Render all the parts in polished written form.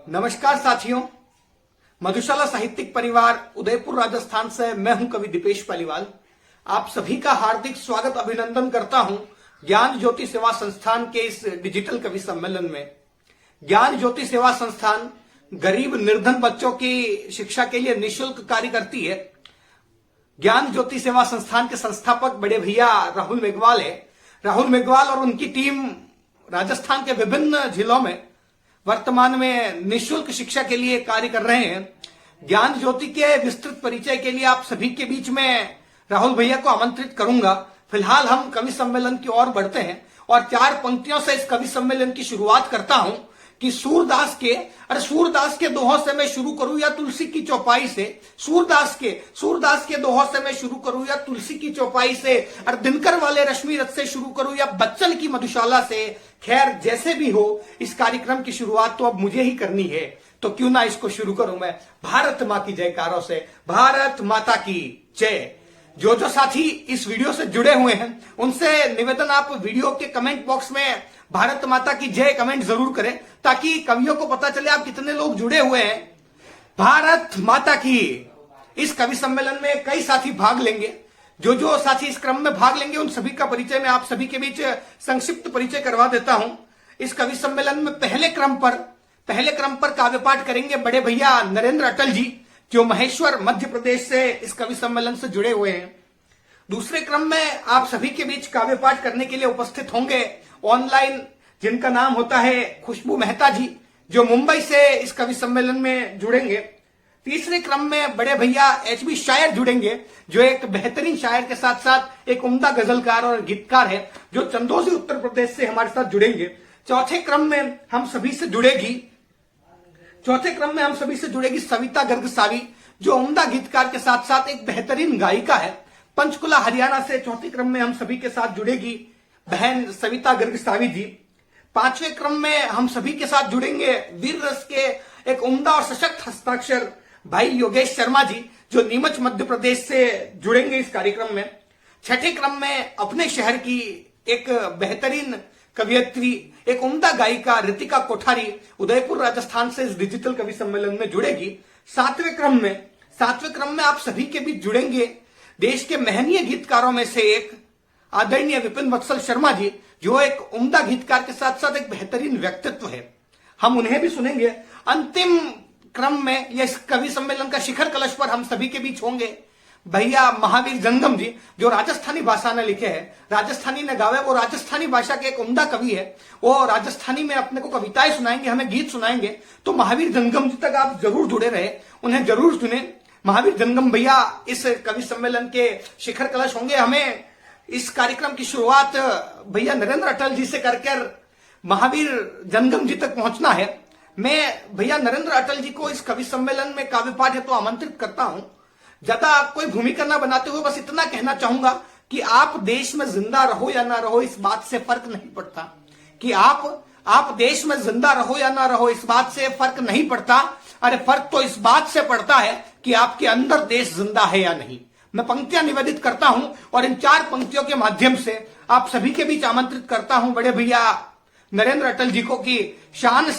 नमस्कार साथियों, मधुशाला साहित्यिक परिवार उदयपुर राजस्थान से मैं हूं कवि दीपेश पालीवाल। आप सभी का हार्दिक स्वागत अभिनंदन करता हूं ज्ञान ज्योति सेवा संस्थान के इस डिजिटल कवि सम्मेलन में। ज्ञान ज्योति सेवा संस्थान गरीब निर्धन बच्चों की शिक्षा के लिए निःशुल्क कार्य करती है। ज्ञान ज्योति सेवा संस्थान के संस्थापक बड़े भैया राहुल मेघवाल है। राहुल मेघवाल और उनकी टीम राजस्थान के विभिन्न जिलों में वर्तमान में निःशुल्क शिक्षा के लिए कार्य कर रहे हैं। ज्ञान ज्योति के विस्तृत परिचय के लिए आप सभी के बीच में राहुल भैया को आमंत्रित करूंगा। फिलहाल हम कवि सम्मेलन की ओर बढ़ते हैं और 4 पंक्तियों से इस कवि सम्मेलन की शुरुआत करता हूं कि सूरदास के दोहों से मैं शुरू करूं या तुलसी की चौपाई से। सूरदास के दोहों से मैं शुरू करूं या तुलसी की चौपाई से, और दिनकर वाले रश्मि रथ से शुरू करूं या बच्चन की मधुशाला से। खैर, जैसे भी हो, इस कार्यक्रम की शुरुआत तो अब मुझे ही करनी है, तो क्यों ना इसको शुरू करूं मैं भारत मां की जयकारों से। भारत माता की जय। जो साथी इस वीडियो से जुड़े हुए हैं उनसे निवेदन, आप वीडियो के कमेंट बॉक्स में भारत माता की जय कमेंट जरूर करें, ताकि कवियों को पता चले आप कितने लोग जुड़े हुए हैं। भारत माता की। इस कवि सम्मेलन में कई साथी भाग लेंगे। जो साथी इस क्रम में भाग लेंगे उन सभी का परिचय मैं आप सभी के बीच संक्षिप्त परिचय करवा देता हूं। इस कवि सम्मेलन में पहले क्रम पर काव्य पाठ करेंगे बड़े भैया नरेंद्र अटल जी, जो महेश्वर मध्य प्रदेश से इस कवि सम्मेलन से जुड़े हुए हैं। दूसरे क्रम में आप सभी के बीच काव्य पाठ करने के लिए उपस्थित होंगे ऑनलाइन, जिनका नाम होता है खुशबू मेहता जी, जो मुंबई से इस कवि सम्मेलन में जुड़ेंगे। तीसरे क्रम में बड़े भैया HB शायर जुड़ेंगे, जो एक बेहतरीन शायर के साथ साथ एक उम्दा गजलकार और गीतकार है, जो चंदौसी उत्तर प्रदेश से हमारे साथ जुड़ेंगे। चौथे क्रम में हम सभी से जुड़ेगी सविता गर्ग सावी, जो उम्दा गीतकार के साथ साथ एक बेहतरीन गायिका है। पंचकुला हरियाणा से चौथे क्रम में हम सभी के साथ जुड़ेगी बहन सविता गर्ग सावी जी। पांचवें क्रम में हम सभी के साथ जुड़ेंगे वीर रस के एक उम्दा और सशक्त हस्ताक्षर भाई योगेश शर्मा जी, जो नीमच मध्य प्रदेश से जुड़ेंगे इस कार्यक्रम में। छठे क्रम में अपने शहर की एक बेहतरीन कवियत्री, एक उम्दा गायिका रितिका कोठारी उदयपुर राजस्थान से इस डिजिटल कवि सम्मेलन में जुड़ेगी। सातवें क्रम में आप सभी के बीच जुड़ेंगे देश के महनीय गीतकारों में से एक आदरणीय विपिन वत्सल शर्मा जी, जो एक उम्दा गीतकार के साथ साथ एक बेहतरीन व्यक्तित्व है। हम उन्हें भी सुनेंगे। अंतिम क्रम में इस कवि सम्मेलन का शिखर कलश पर हम सभी के बीच होंगे भैया महावीर जंगम जी, जो राजस्थानी भाषा में लिखे हैं, राजस्थानी ने गावे। वो राजस्थानी भाषा के एक उम्दा कवि है। वो राजस्थानी में अपने को कविताएं सुनाएंगे, हमें गीत सुनाएंगे। तो महावीर जंगम जी तक आप जरूर जुड़े रहे, उन्हें जरूर सुने। महावीर जंगम भैया इस कवि सम्मेलन के शिखर कलश होंगे। हमें इस कार्यक्रम की शुरुआत भैया नरेंद्र अटल जी से करके महावीर जंगम जी तक पहुंचना है। मैं भैया नरेंद्र अटल जी को इस कवि सम्मेलन में काव्य पाठ हेतु आमंत्रित करता हूं। ज्यादा कोई भूमिका न बनाते हुए बस इतना कहना चाहूंगा कि आप देश में जिंदा रहो या ना रहो, इस बात से फर्क नहीं पड़ता। कि आप देश में जिंदा रहो या ना रहो, इस बात से फर्क नहीं पड़ता। अरे फर्क तो इस बात से पड़ता है कि आपके अंदर देश जिंदा है या नहीं। मैं पंक्तियां निवेदित करता हूं और इन 4 पंक्तियों के माध्यम से आप सभी के बीच आमंत्रित करता हूं बड़े भैया नरेंद्र अटल जी को कि शान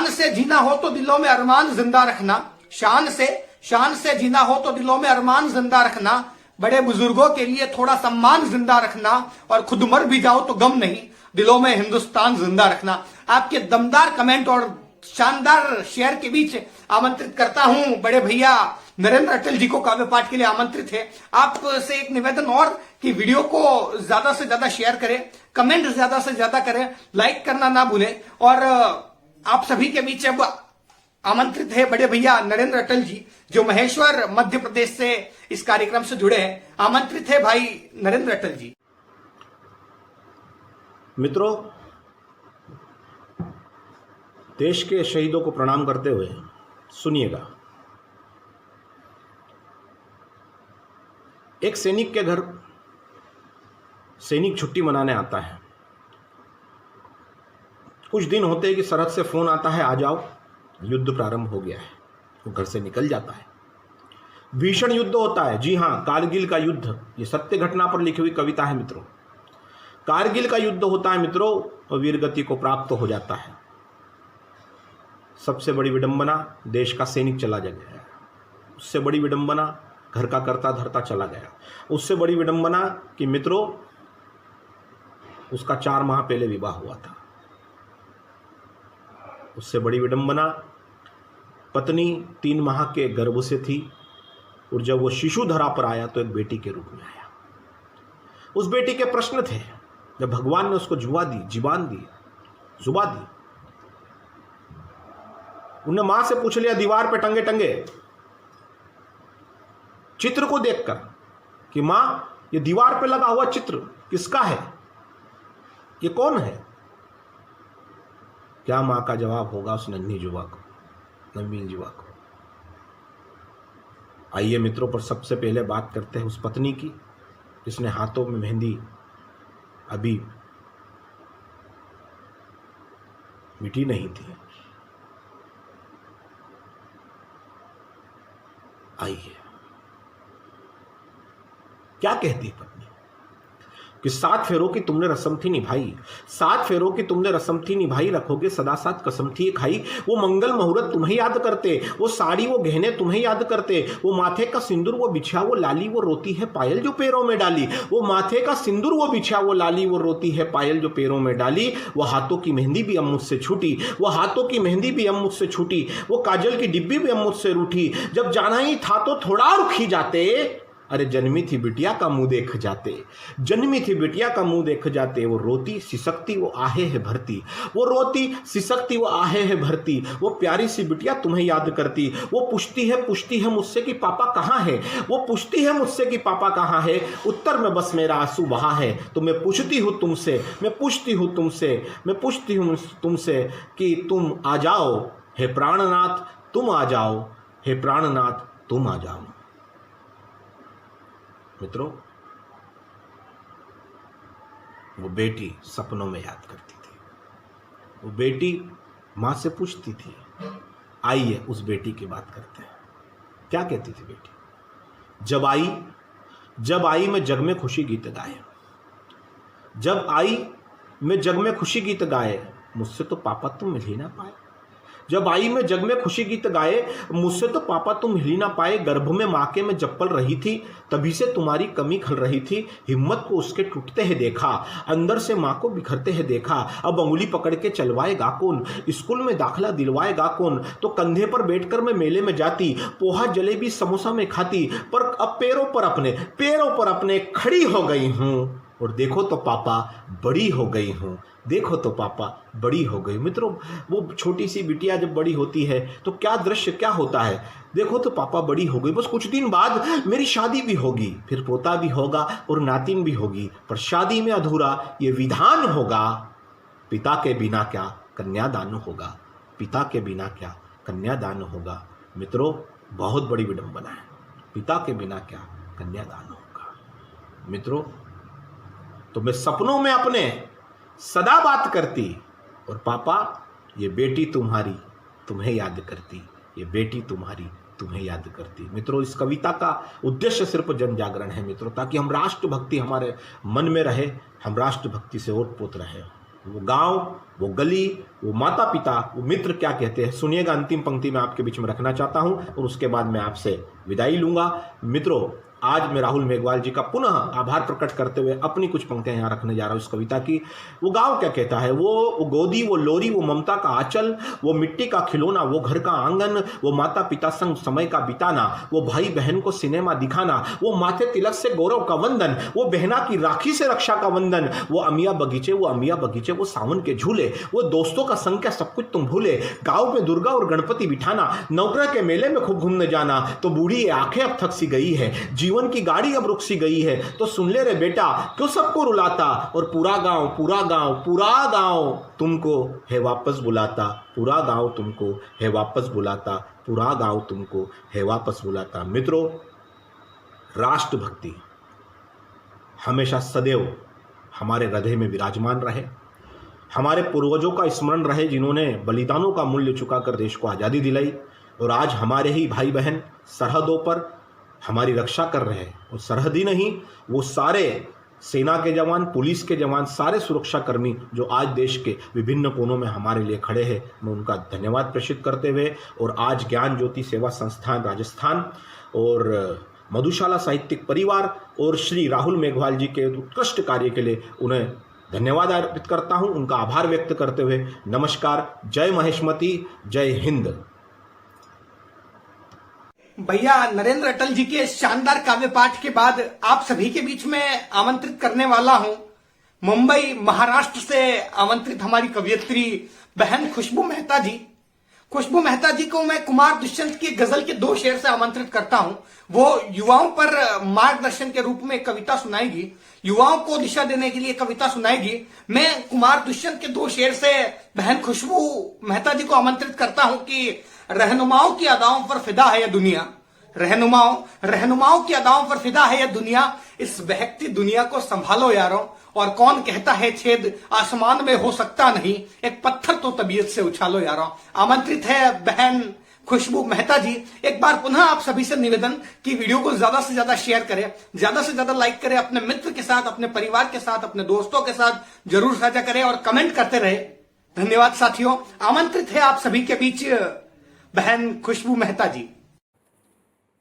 से जीना हो तो दिलों में अरमान जिंदा रखना। शान से जीना हो तो दिलों में अरमान जिंदा रखना। बड़े बुजुर्गों के लिए थोड़ा सम्मान जिंदा रखना, और खुद मर भी जाओ तो गम नहीं, दिलों में हिंदुस्तान जिंदा रखना। आपके दमदार कमेंट और शानदार शेयर के बीच आमंत्रित करता हूं बड़े भैया नरेंद्र अटल जी को काव्य पाठ के लिए आमंत्रित है। आपसे एक निवेदन और कि वीडियो को ज्यादा से ज्यादा शेयर करें, कमेंट ज्यादा से ज्यादा करें, लाइक करना ना भूलें। और आप सभी के बीच अब आमंत्रित है बड़े भैया नरेंद्र अटल जी, जो महेश्वर मध्य प्रदेश से इस कार्यक्रम से जुड़े हैं। आमंत्रित है भाई नरेंद्र अटल जी। मित्रों, देश के शहीदों को प्रणाम करते हुए सुनिएगा। एक सैनिक के घर सैनिक छुट्टी मनाने आता है। कुछ दिन होते हैं कि सरहद से फोन आता है, आ जाओ, युद्ध प्रारंभ हो गया है। वो घर से निकल जाता है। भीषण युद्ध होता है। जी हाँ, कारगिल का युद्ध, ये सत्य घटना पर लिखी हुई कविता है मित्रों। कारगिल का युद्ध होता है मित्रों, और वीरगति को प्राप्त हो जाता है। सबसे बड़ी विडंबना देश का सैनिक चला गया, उससे बड़ी विडंबना घर का करता धरता चला गया, उससे बड़ी विडंबना कि मित्रों उसका 4 माह पहले विवाह हुआ था, उससे बड़ी विडंबना पत्नी 3 माह के गर्भ से थी और जब वो शिशु धरा पर आया तो एक बेटी के रूप में आया। उस बेटी के प्रश्न थे, जब भगवान ने उसको जुबा दी, जुबा दी, उन्हें मां से पूछ लिया दीवार पे टंगे टंगे चित्र को देखकर कि मां ये दीवार पे लगा हुआ चित्र किसका है, ये कौन है? क्या मां का जवाब होगा उस नन्ही युवा को, नवीन युवा को? आइए मित्रों, पर सबसे पहले बात करते हैं उस पत्नी की जिसने हाथों में मेहंदी अभी मिटी नहीं थी। आइए, क्या कहती है पत्नी कि 7 फेरों की तुमने रस्म थी निभाई, 7 फेरों की तुमने रस्म थी निभाई, रखोगे सदा साथ कसम थी खाई। वो मंगल मुहूर्त तुम्हें याद करते, वो साड़ी वो गहने तुम्हें याद करते, वो माथे का सिंदूर वो बिछा वो लाली वो रोती है पायल जो पैरों में डाली, वो माथे का सिंदूर वो बिछा वो लाली वो रोती है पायल जो पैरों में डाली। वो हाथों की मेहंदी भी अब मुझसे छूटी, वो हाथों की मेहंदी भी अब मुझसे छूटी, वो काजल की डिब्बी भी अब मुझसे रूठी। जब जाना ही था तो थोड़ा रुखी जाते, अरे जन्मी थी बिटिया का मुंह देख जाते, जन्मी थी बिटिया का मुंह देख जाते। वो रोती सिसकती वो आहे है भरती, वो रोती सिसकती वो आहे है भरती। वो प्यारी सी बिटिया तुम्हें याद करती, वो पूछती है मुझसे कि पापा कहाँ है, वो पूछती है मुझसे कि पापा कहाँ है। उत्तर में बस मेरा आंसू बहा है, तो मैं पूछती हूँ तुमसे, मैं पूछती हूँ तुमसे कि तुम आ जाओ हे प्राणनाथ, तुम आ जाओ हे प्राणनाथ, तुम आ जाओ। मित्रों, वो बेटी सपनों में याद करती थी, वो बेटी मां से पूछती थी। आइए उस बेटी की बात करते हैं। क्या कहती थी बेटी? जब आई मैं जग में खुशी गीत गाए, जब आई मैं जग में खुशी गीत गाए, मुझसे तो पापा तुम मिल ही ना पाए। जब आई मैं जग में खुशी गीत गाए, मुझसे तो पापा तुम हिल ही ना पाए। गर्भ में माँ के मैं जब पल रही थी, तभी से तुम्हारी कमी खल रही थी। हिम्मत को उसके टूटते हैं देखा, अंदर से माँ को बिखरते हैं देखा। अब अंगुली पकड़ के चलवाएगा कौन, स्कूल में दाखिला दिलवाएगा कौन। तो कंधे पर बैठकर मैं मेले में जाती, पोहा जलेबी समोसा में खाती, पर अब पैरों पर अपने खड़ी हो गई हूँ। और देखो तो पापा बड़ी हो गई हूँ, देखो तो पापा बड़ी हो गई। मित्रों, वो छोटी सी बिटिया जब बड़ी होती है तो क्या दृश्य क्या होता है? देखो तो पापा बड़ी हो गई, बस कुछ दिन बाद मेरी शादी भी होगी, फिर पोता भी होगा और नातिन भी होगी, पर शादी में अधूरा ये विधान होगा, पिता के बिना क्या कन्यादान होगा, पिता के बिना क्या कन्यादान होगा। मित्रों, बहुत बड़ी विडंबना है, पिता के बिना क्या कन्यादान होगा। मित्रों, तो मैं सपनों में अपने सदा बात करती, और पापा ये बेटी तुम्हारी तुम्हें याद करती, ये बेटी तुम्हारी तुम्हें याद करती। मित्रों, इस कविता का उद्देश्य सिर्फ जन जागरण है मित्रों, ताकि हम राष्ट्रभक्ति हमारे मन में रहे, हम राष्ट्रभक्ति से ओतप्रोत रहे। वो गांव, वो गली, वो माता पिता, वो मित्र क्या कहते हैं, सुनिएगा। अंतिम पंक्ति में आपके बीच में रखना चाहता हूं और उसके बाद मैं आपसे विदाई लूंगा। मित्रों, आज मैं राहुल मेघवाल जी का पुनः आभार प्रकट करते हुए अपनी कुछ पंक्तियां यहाँ रखने जा रहा हूँ इस कविता की। वो गांव क्या कहता है, वो गोदी, वो लोरी, वो ममता का आंचल, वो मिट्टी का खिलौना, वो घर का आंगन, वो माता पिता संग समय का बिताना, वो भाई बहन को सिनेमा दिखाना, वो माथे तिलक से गौरव का वंदन, वो बहना की राखी से रक्षा का वंदन, वो अमिया बगीचे, वो सावन के झूले, वो दोस्तों का संग क्या सब कुछ तुम भूले। गाँव में दुर्गा और गणपति बिठाना, नवग्रह के मेले में खूब घूमने जाना, तो बूढ़ी आंखें अब थक सी गई है, जीवन की गाड़ी अब रुक सी गई है, तो सुन ले रे बेटा क्यों सबको रुलाता, और पूरा गांव तुमको है वापस बुलाता, पूरा गांव तुमको है वापस बुलाता, पूरा गांव तुमको है वापस बुलाता। मित्रों, राष्ट्रभक्ति हमेशा सदैव हमारे हृदय में विराजमान रहे, हमारे पूर्वजों का स्मरण रहे जिन्होंने बलिदानों का मूल्य चुकाकर देश को आज़ादी दिलाई, और आज हमारे ही भाई बहन सरहदों पर हमारी रक्षा कर रहे हैं। और सरहद ही नहीं, वो सारे सेना के जवान, पुलिस के जवान, सारे सुरक्षाकर्मी जो आज देश के विभिन्न कोनों में हमारे लिए खड़े हैं, मैं उनका धन्यवाद प्रेषित करते हुए और आज ज्ञान ज्योति सेवा संस्थान राजस्थान और मधुशाला साहित्यिक परिवार और श्री राहुल मेघवाल जी के उत्कृष्ट कार्य के लिए उन्हें धन्यवाद अर्पित करता हूं, उनका आभार व्यक्त करते हुए नमस्कार। जय महेशमती, जय हिंद। भैया नरेंद्र अटल जी के शानदार काव्य पाठ के बाद आप सभी के बीच में आमंत्रित करने वाला हूं मुंबई महाराष्ट्र से आमंत्रित हमारी कवियत्री बहन खुशबू मेहता जी। खुशबू मेहता जी को मैं कुमार दुष्यंत की गजल के 2 शेर से आमंत्रित करता हूं। वो युवाओं पर मार्गदर्शन के रूप में कविता सुनाएगी, युवाओं को दिशा देने के लिए कविता सुनाएगी। मैं कुमार दुष्यंत के 2 शेर से बहन खुशबू मेहता जी को आमंत्रित करता हूं कि रहनुमाओं की अदाओं पर फिदा है यह दुनिया, रहनुमाओं की अदाओं पर फिदा है यह दुनिया, इस बहकती दुनिया को संभालो यारों, और कौन कहता है छेद आसमान में हो सकता नहीं, एक पत्थर तो तबीयत से उछालो यारों। आमंत्रित है बहन खुशबू मेहता जी। एक बार पुनः आप सभी से निवेदन कि वीडियो को ज्यादा से ज्यादा शेयर करें, ज्यादा से ज्यादा लाइक करें, अपने मित्र के साथ, अपने परिवार के साथ, अपने दोस्तों के साथ जरूर साझा करें और कमेंट करते रहे। धन्यवाद साथियों। आमंत्रित है आप सभी के बीच बहन खुशबू मेहता जी।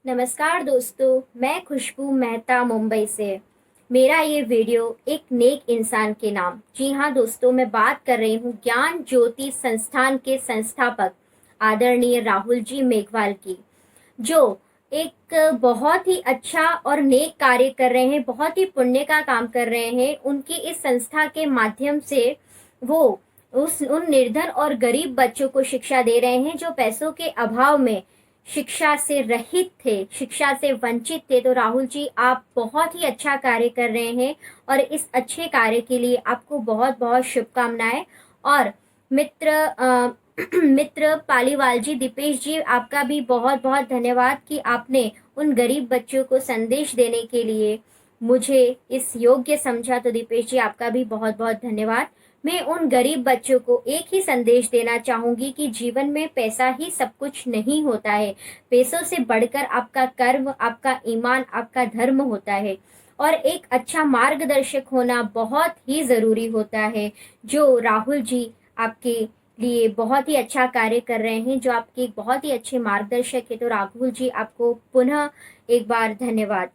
नमस्कार दोस्तों, मैं खुशबू मेहता मुंबई से। मेरा ये वीडियो एक नेक इंसान के नाम, जी हाँ दोस्तों, मैं बात कर रही हूँ ज्ञान ज्योति संस्थान के संस्थापक आदरणीय राहुल जी मेघवाल की, जो एक बहुत ही अच्छा और नेक कार्य कर रहे हैं, बहुत ही पुण्य का काम कर रहे हैं। उनकी इस संस्था के माध्यम से वो उन निर्धन और गरीब बच्चों को शिक्षा दे रहे हैं जो पैसों के अभाव में शिक्षा से रहित थे, शिक्षा से वंचित थे। तो राहुल जी, आप बहुत ही अच्छा कार्य कर रहे हैं और इस अच्छे कार्य के लिए आपको बहुत बहुत शुभकामनाएं। और मित्र पालीवाल जी, दीपेश जी, आपका भी बहुत बहुत धन्यवाद कि आपने उन गरीब बच्चों को संदेश देने के लिए मुझे इस योग्य समझा। तो दीपेश जी, आपका भी बहुत बहुत धन्यवाद। मैं उन गरीब बच्चों को एक ही संदेश देना चाहूंगी कि जीवन में पैसा ही सब कुछ नहीं होता है, पैसों से बढ़कर आपका कर्म, आपका ईमान, आपका धर्म होता है और एक अच्छा मार्गदर्शक होना बहुत ही ज़रूरी होता है, जो राहुल जी आपके लिए बहुत ही अच्छा कार्य कर रहे हैं, जो आपके बहुत ही अच्छे मार्गदर्शक है। तो राहुल जी, आपको पुनः एक बार धन्यवाद।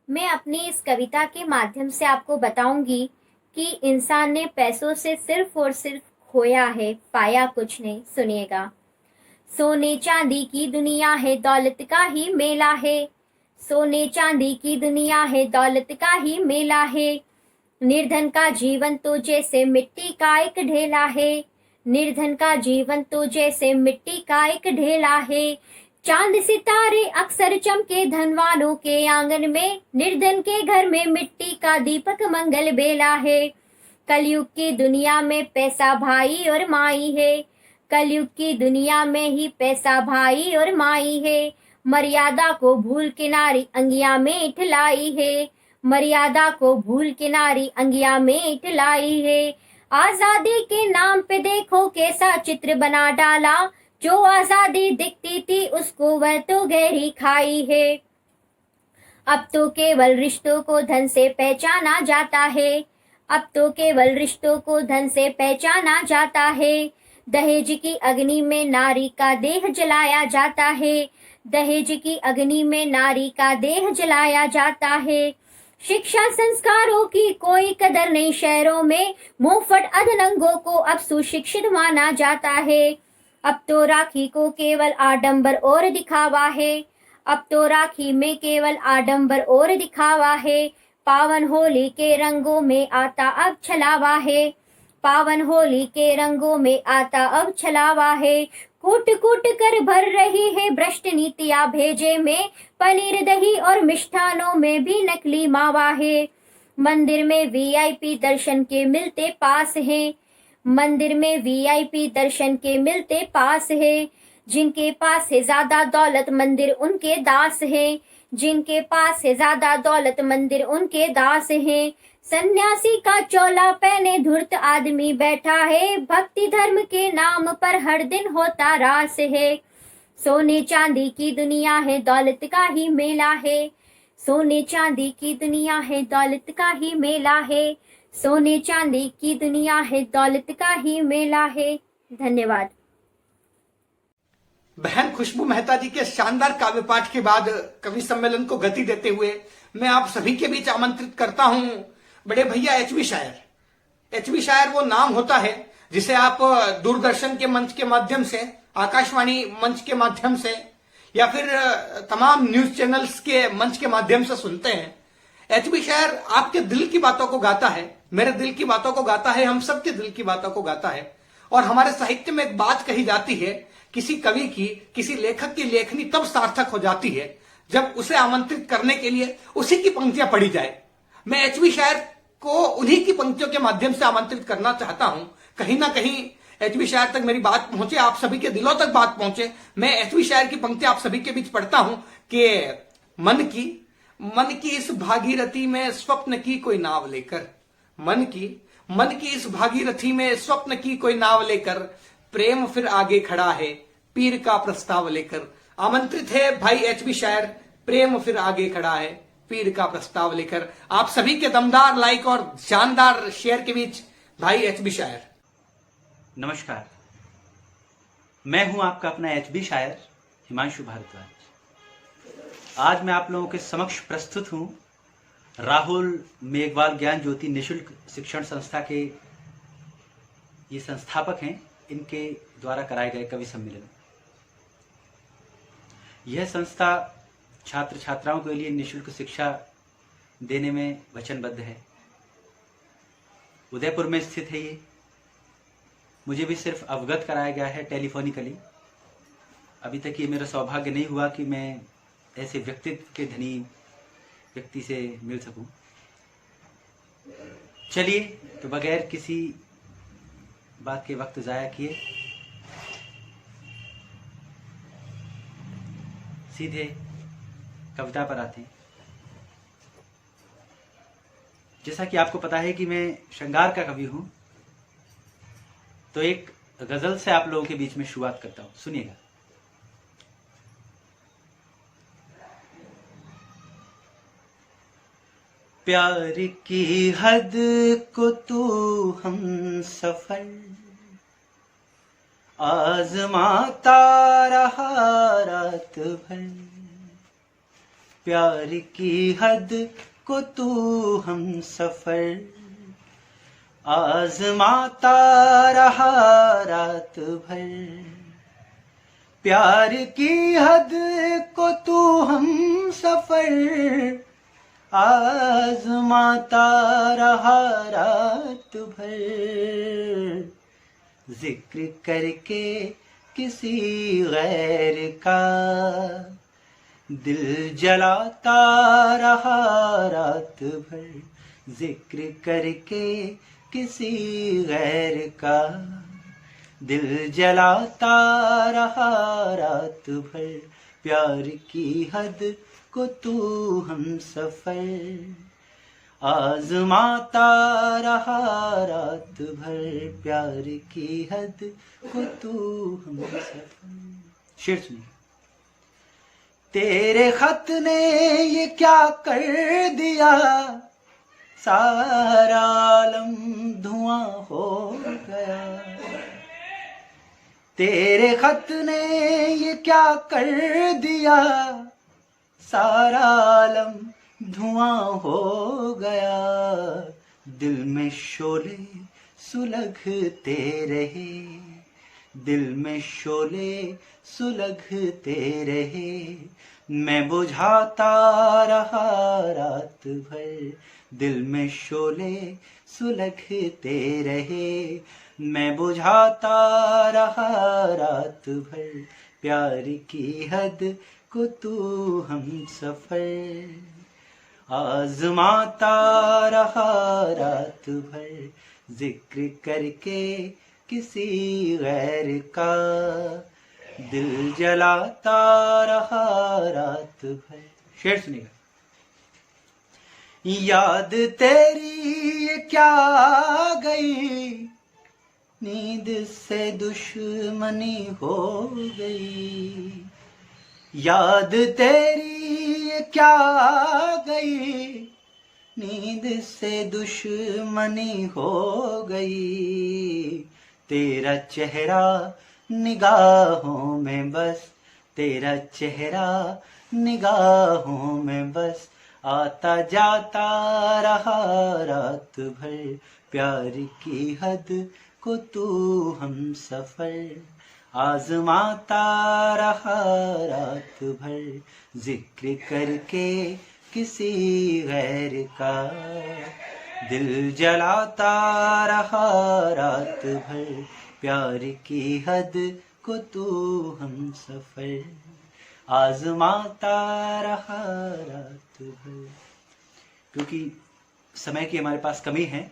मैं अपनी इस कविता के माध्यम से आपको बताऊंगी कि इंसान ने पैसों से सिर्फ और सिर्फ खोया है, पाया कुछ नहीं। सुनिएगा। सोने चांदी की दुनिया है, दौलत का ही मेला है, सोने चांदी की दुनिया है, दौलत का ही मेला है। निर्धन का जीवन तो जैसे मिट्टी का एक ढेला है, निर्धन का जीवन तो जैसे मिट्टी का एक ढेला है। चांद सितारे अक्सर चमके धनवानों के आंगन में, निर्धन के घर में मिट्टी का दीपक मंगल बेला है। कलयुग की दुनिया में पैसा भाई और माई है, कलयुग की दुनिया में ही पैसा भाई और माई है। मर्यादा को भूल के नारी अंगिया में इठलाई है, मर्यादा को भूल के नारी अंगिया में इठलाई है। आजादी के नाम पे देखो कैसा चित्र बना डाला, जो आजादी दिखती थी उसको वह तो गहरी खाई है। अब तो केवल रिश्तों को धन से पहचाना जाता है, अब तो केवल रिश्तों को धन से पहचाना जाता है। दहेज की अग्नि में नारी का देह जलाया जाता है, दहेज की अग्नि में नारी का देह जलाया जाता है। शिक्षा संस्कारों की कोई कदर नहीं शहरों में, मुंहफट अधनंगों को अब सुशिक्षित माना जाता है। अब तो राखी को केवल आडंबर और दिखावा है, अब तो राखी में केवल आडंबर और दिखावा है। पावन होली के रंगों में आता अब छलावा है, पावन होली के रंगों में आता अब छलावा है। कूट कूट कर भर रही है भ्रष्ट नीतियां भेजे में, पनीर दही और मिष्ठानों में भी नकली मावा है। मंदिर में वीआईपी दर्शन के मिलते पास हैं, मंदिर में वीआईपी दर्शन के मिलते पास है। जिनके पास है ज्यादा दौलत मंदिर उनके दास है, जिनके पास है ज्यादा दौलत मंदिर उनके दास है। सन्यासी का चोला पहने धूर्त आदमी बैठा है, भक्ति धर्म के नाम पर हर दिन होता रास है। सोने चांदी की दुनिया है, दौलत का ही मेला है, सोने चांदी की दुनिया है, दौलत का ही मेला है। सोने चांदी की दुनिया है, दौलत का ही मेला है। धन्यवाद। बहन खुशबू मेहता जी के शानदार काव्य पाठ के बाद कवि सम्मेलन को गति देते हुए मैं आप सभी के बीच आमंत्रित करता हूं बड़े भैया एचबी शायर। एचबी शायर वो नाम होता है जिसे आप दूरदर्शन के मंच के माध्यम से, आकाशवाणी मंच के माध्यम से या फिर तमाम न्यूज चैनल्स के मंच के माध्यम से सुनते हैं। एचबी शायर आपके दिल की बातों को गाता है, मेरे दिल की बातों को गाता है, हम सबके दिल की बातों को गाता है। और हमारे साहित्य में एक बात कही जाती है, किसी कवि की, किसी लेखक की लेखनी तब सार्थक हो जाती है जब उसे आमंत्रित करने के लिए उसी की पंक्तियां पढ़ी जाए। मैं एचबी शायर को उन्हीं की पंक्तियों के माध्यम से आमंत्रित करना चाहता हूं। कहीं ना कहीं एचबी शायर तक मेरी बात पहुंचे, आप सभी के दिलों तक बात पहुंचे। मैं एचबी शायर की पंक्तियां आप सभी के बीच पढ़ता हूं कि मन की इस भागीरथी में स्वप्न की कोई नाव लेकर, मन की इस भागीरथी में स्वप्न की कोई नाव लेकर, प्रेम फिर आगे खड़ा है पीर का प्रस्ताव लेकर। आमंत्रित है भाई एचबी शायर, प्रेम फिर आगे खड़ा है पीर का प्रस्ताव लेकर। आप सभी के दमदार लाइक और शानदार शेयर के बीच भाई एचबी शायर। नमस्कार, मैं हूं आपका अपना एचबी शायर हिमांशु भारद्वाज। आज मैं आप लोगों के समक्ष प्रस्तुत हूं राहुल मेघवाल ज्ञान ज्योति निशुल्क शिक्षण संस्था के ये संस्थापक हैं, इनके द्वारा कराए गए कवि सम्मेलन। यह संस्था छात्र छात्राओं के लिए निशुल्क शिक्षा देने में वचनबद्ध है। उदयपुर में स्थित है ये। मुझे भी सिर्फ अवगत कराया गया है टेलीफोनिकली। अभी तक ये मेरा सौभाग्य नहीं हुआ कि मैं ऐसे व्यक्तित्व के धनी व्यक्ति से मिल सकूं। चलिए, तो बगैर किसी बात के वक्त जाया किए सीधे कविता पर आते हैं। जैसा कि आपको पता है कि मैं श्रृंगार का कवि हूं, तो एक गजल से आप लोगों के बीच में शुरुआत करता हूं, सुनिएगा। प्यार की हद को तू हम सफर आजमाता रहा रात भर। प्यार की हद को तू हम सफर आजमाता रहा रात भर। प्यार की हद को तू हम सफर आजमाता रहा रात भर। जिक्र करके किसी गैर का दिल जलाता रहा रात भर। जिक्र करके किसी गैर का दिल जलाता रहा रात भर। प्यार की हद को तू हम सफर आजमाता रहा रात भर। प्यार की हद को तू हम सफर। शेर सुनिए। तेरे खत ने ये क्या कर दिया, सारा आलम धुआं हो गया। तेरे खत ने ये क्या कर दिया, सारा आलम धुआं हो गया। दिल में शोले सुलगते रहे, दिल में शोले सुलगते रहे। मैं बुझाता रहा रात भर। दिल में शोले सुलगते रहे। मैं बुझाता रहा रात भर। प्यार की हद को तू हम सफर आजमाता रहा रात भर। जिक्र करके किसी गैर का दिल जलाता रहा रात भर। शेर सुनिएगा। याद तेरी क्या गई, नींद से दुश्मनी हो गई। याद तेरी क्या गई, नींद से दुश्मनी हो गई, तेरा चेहरा निगाहों में बस, तेरा चेहरा निगाहों में बस, आता जाता रहा रात भर, प्यार की हद को तू हम सफर, आजमाता रहा रात भर, जिक्र करके किसी गैर का, दिल जलाता रहा रात भर, प्यार की हद को तू हम सफर, आजमाता रहा रात भर। क्योंकि समय की हमारे पास कमी है,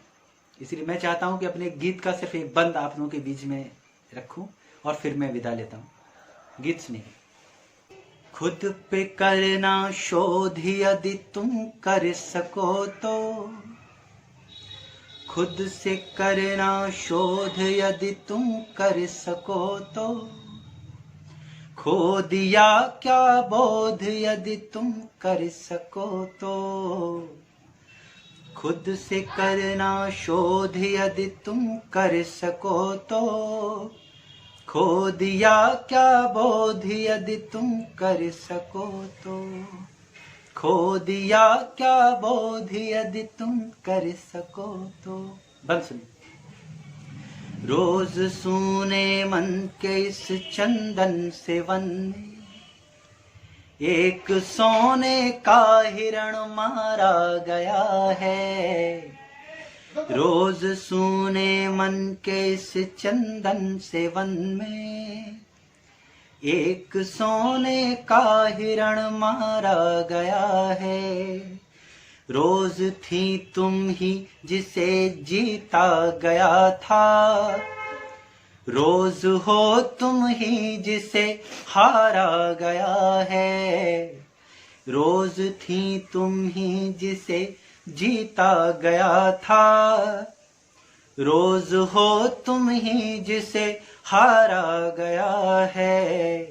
इसलिए मैं चाहता हूं कि अपने गीत का सिर्फ एक बंद आप लोगों के बीच में रखूं और फिर मैं विदा लेता हूं। गीत सुनिए। खुद पे करना शोध यदि तुम कर सको तो, खुद से करना शोध यदि तुम कर सको तो, खो दिया क्या बोध यदि तुम कर सको तो, खुद से करना शोध यदि तुम कर सको तो, खो दिया क्या बोध यदि तुम कर सको तो, खो दिया क्या बोध यदि तुम कर सको तो। बंद सुनिए। रोज सूने मन के इस चंदन से वन में, एक सोने का हिरण मारा गया है, रोज सूने मन के इस चंदन से वन में, एक सोने का हिरण मारा गया है, रोज थी तुम ही जिसे जीता गया था, रोज हो तुम ही जिसे हारा गया है, रोज थी तुम ही जिसे जीता गया था, रोज हो तुम ही जिसे हारा गया है,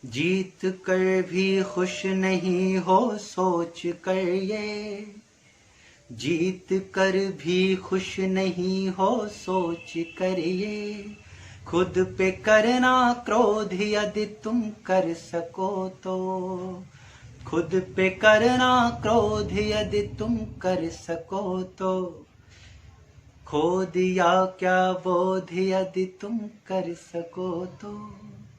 जीत कर भी खुश नहीं हो सोच कर ये, जीत कर भी खुश नहीं हो सोच कर ये, खुद पे करना क्रोध यदि तुम कर सको तो, खुद पे करना क्रोध यदि तुम कर सको तो, खो दिया क्या बोध यदि तुम कर सको तो,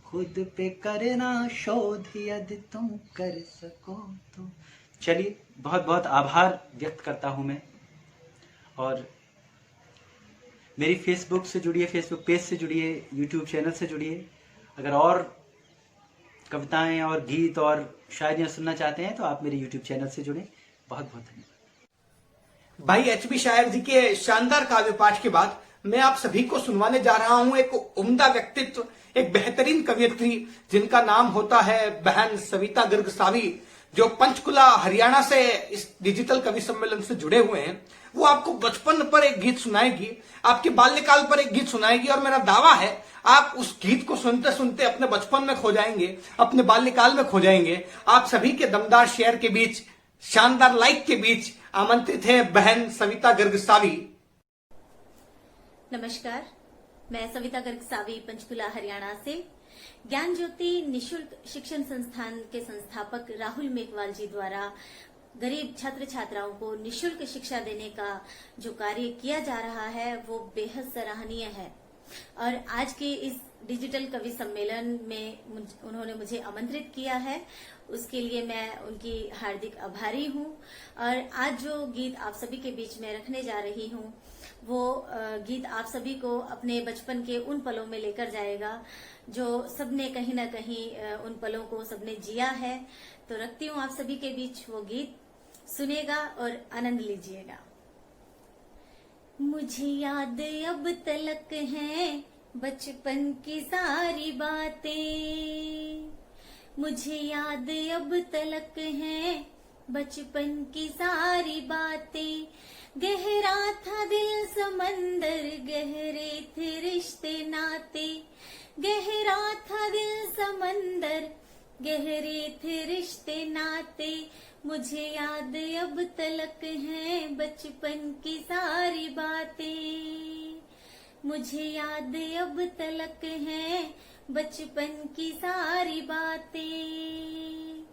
खुद पे करना शोध यदि तुम कर सको तो। चलिए, बहुत बहुत आभार व्यक्त करता हूं मैं, और मेरी फेसबुक से जुड़िए, फेसबुक पेज से जुड़िए, यूट्यूब चैनल से जुड़िए। अगर और कविताएं और गीत और शायरियां सुनना चाहते हैं तो आप मेरे यूट्यूब चैनल से जुड़ें। बहुत बहुत धन्यवाद। भाई एचबी शायर जी के शानदार काव्य पाठ के बाद मैं आप सभी को सुनवाने जा रहा हूं एक उम्दा व्यक्तित्व, एक बेहतरीन कवियत्री जिनका नाम होता है बहन सविता गर्ग सावी, जो पंचकुला हरियाणा से इस डिजिटल कवि सम्मेलन से जुड़े हुए हैं। वो आपको बचपन पर एक गीत सुनाएगी, आपके बाल्यकाल पर एक गीत सुनाएगी, और मेरा दावा है आप उस गीत को सुनते सुनते अपने बचपन में खो जाएंगे, अपने बाल्यकाल में खो जाएंगे। आप सभी के दमदार शेयर के बीच, शानदार लाइक के बीच आमंत्रित है बहन सविता गर्ग सावी। नमस्कार, मैं सविता गर्ग सावी पंचकुला हरियाणा से ज्ञान ज्योति निशुल्क शिक्षण संस्थान के संस्थापक राहुल मेघवाल जी द्वारा गरीब छात्र छात्राओं को निशुल्क शिक्षा देने का जो कार्य किया जा रहा है वो बेहद सराहनीय है। और आज के इस डिजिटल कवि सम्मेलन में उन्होंने मुझे आमंत्रित किया है, उसके लिए मैं उनकी हार्दिक आभारी हूँ। और आज जो गीत आप सभी के बीच में रखने जा रही हूँ वो गीत आप सभी को अपने बचपन के उन पलों में लेकर जाएगा जो सबने कहीं ना कहीं उन पलों को सबने जिया है। तो रखती हूँ आप सभी के बीच वो गीत, सुनेगा और आनंद लीजिएगा। मुझे याद अब तलक है बचपन की सारी बातें, मुझे याद अब तलक है बचपन की सारी बातें, गहरा था दिल समंदर, गहरे थे रिश्ते नाते, गहरा था दिल समंदर, गहरे थे रिश्ते नाते, मुझे याद अब तलक हैं बचपन की सारी बातें। मुझे याद अब तलक हैं बचपन की सारी बातें।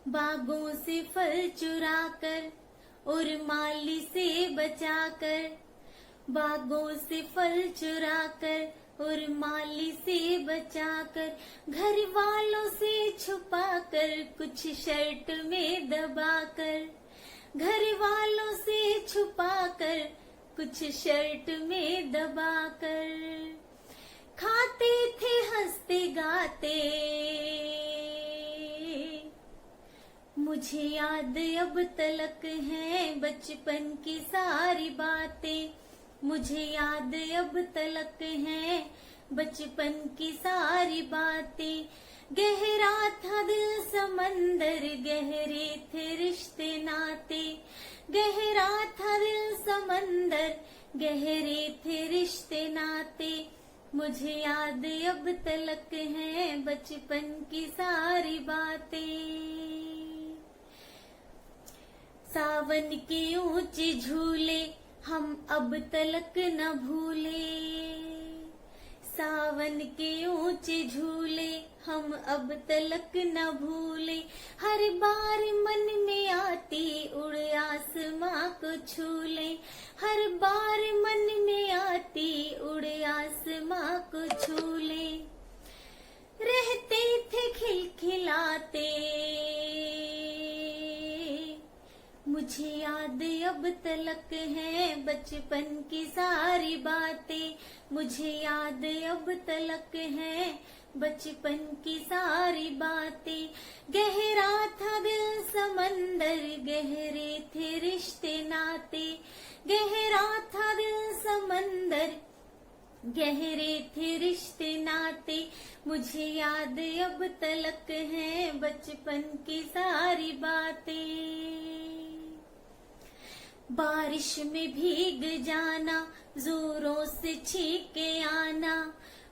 बागों से फल चुराकर और माली से बचाकर, बागों से फल चुराकर और माली से बचाकर, घर वालों से छुपाकर कुछ शर्ट में दबाकर, घर वालों से छुपाकर कुछ शर्ट में दबाकर, खाते थे हंसते गाते। मुझे याद अब तलक हैं बचपन की सारी बातें। मुझे याद अब तलक हैं बचपन की सारी बातें। गहरा था दिल समंदर, गहरे थे रिश्ते नाते। गहरा था दिल समंदर, गहरे थे रिश्ते नाते। मुझे याद अब तलक हैं बचपन की सारी बातें। सावन के ऊंचे झूले हम अब तलक न भूले। सावन के ऊंचे झूले हम अब तलक न भूले। हर बार मन में आती उड़ आसमां को छूले। हर बार मन में आती उड़ आसमां को छूले। रहते थे खिलखिलाते। मुझे याद अब तलक हैं बचपन की सारी बातें। मुझे याद अब तलक हैं बचपन की सारी बातें। गहरा था दिल समंदर, गहरे थे रिश्ते नाते। गहरा था दिल समंदर, गहरे थे रिश्ते नाते। मुझे याद अब तलक हैं बचपन की सारी बातें। बारिश में भीग जाना, जोरों से छींके आना।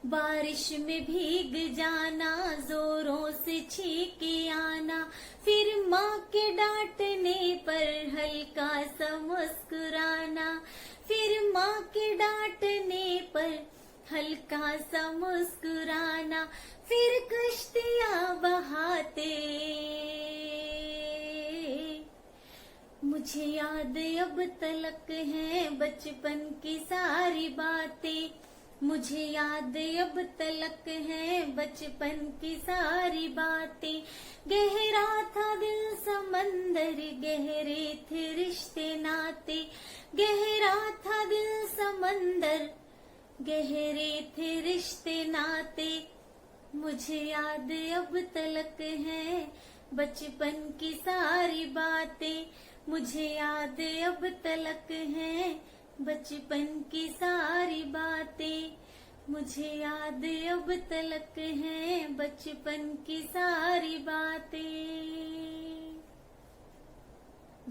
बारिश में भीग जाना, जोरों से छींके आना। फिर माँ के डांटने पर हल्का सा मुस्कुराना। फिर माँ के डांटने पर हल्का सा मुस्कुराना। फिर कश्तियाँ बहाते। मुझे याद अब तलक हैं बचपन की सारी बातें। मुझे याद अब तलक हैं बचपन की सारी बातें। गहरा था दिल समंदर, गहरे थे रिश्ते नाते। गहरा था दिल समंदर, गहरे थे रिश्ते नाते। मुझे याद अब तलक हैं बचपन की सारी बातें। मुझे याद अब तलक हैं बचपन की सारी बातें। मुझे याद अब तलक हैं बचपन की सारी बातें।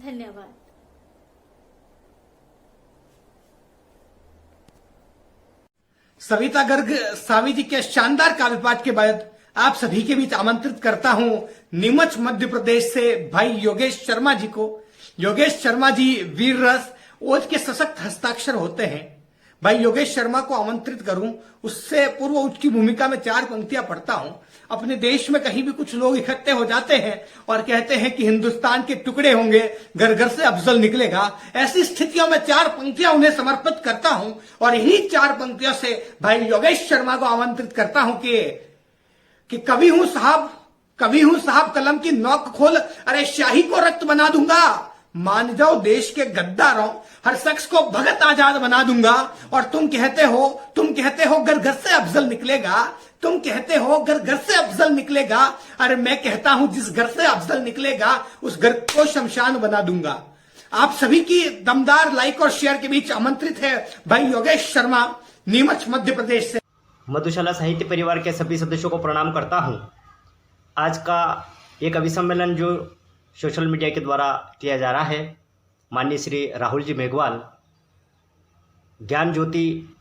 धन्यवाद। सविता गर्ग सावी जी के शानदार काव्य पाठ के बाद आप सभी के बीच आमंत्रित करता हूं नीमच मध्य प्रदेश से भाई योगेश शर्मा जी को। योगेश शर्मा जी वीर रस ओज के सशक्त हस्ताक्षर होते हैं। भाई योगेश शर्मा को आमंत्रित करूं उससे पूर्व उसकी भूमिका में 4 पंक्तियां पढ़ता हूं। अपने देश में कहीं भी कुछ लोग इकट्ठे हो जाते हैं और कहते हैं कि हिंदुस्तान के टुकड़े होंगे, घर घर से अफजल निकलेगा। ऐसी स्थितियों में 4 पंक्तियां उन्हें समर्पित करता हूं और इन्हीं 4 पंक्तियों से भाई योगेश शर्मा को आमंत्रित करता हूं कि कभी हूं साहब कलम की नोक खोल, अरे शाही को रक्त बना दूंगा। मान जाओ देश के गद्दारों, हर शख्स को भगत आजाद बना दूंगा। और तुम कहते हो घर घर से अफजल निकलेगा। तुम कहते हो घर घर से अफजल निकलेगा। अरे मैं कहता हूं जिस घर से अफजल निकलेगा उस घर को शमशान बना दूंगा। आप सभी की दमदार लाइक और शेयर के बीच आमंत्रित है भाई योगेश शर्मा, नीमच मध्य प्रदेश से। मधुशाला साहित्य परिवार के सभी सदस्यों को प्रणाम करता हूं। आज का ये कवि सम्मेलन जो सोशल मीडिया के द्वारा किया जा रहा है, माननीय श्री राहुल जी मेघवाल ज्ञान ज्योति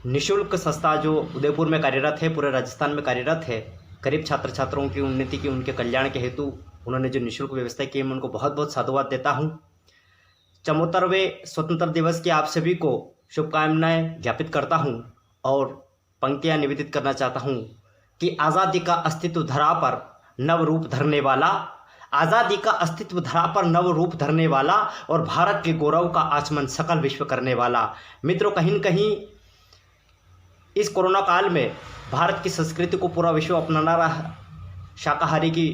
निशुल्क संस्था जो उदयपुर में कार्यरत है, पूरे राजस्थान में कार्यरत है, गरीब छात्र छात्राओं की उन्नति की, उनके कल्याण के हेतु उन्होंने जो निःशुल्क व्यवस्था की है, मैं उनको बहुत बहुत साधुवाद देता हूँ। 74वें स्वतंत्र दिवस की आप सभी को शुभकामनाएं ज्ञापित करता हूँ और पंक्तियां निवेदित करना चाहता हूँ कि आज़ादी का अस्तित्व धरा पर नव रूप धरने वाला, आज़ादी का अस्तित्व धरा पर नव रूप धरने वाला और भारत के गौरव का आचमन सकल विश्व करने वाला। मित्रों, कहीं न कहीं इस कोरोना काल में भारत की संस्कृति को पूरा विश्व अपनाना रहा। शाकाहारी की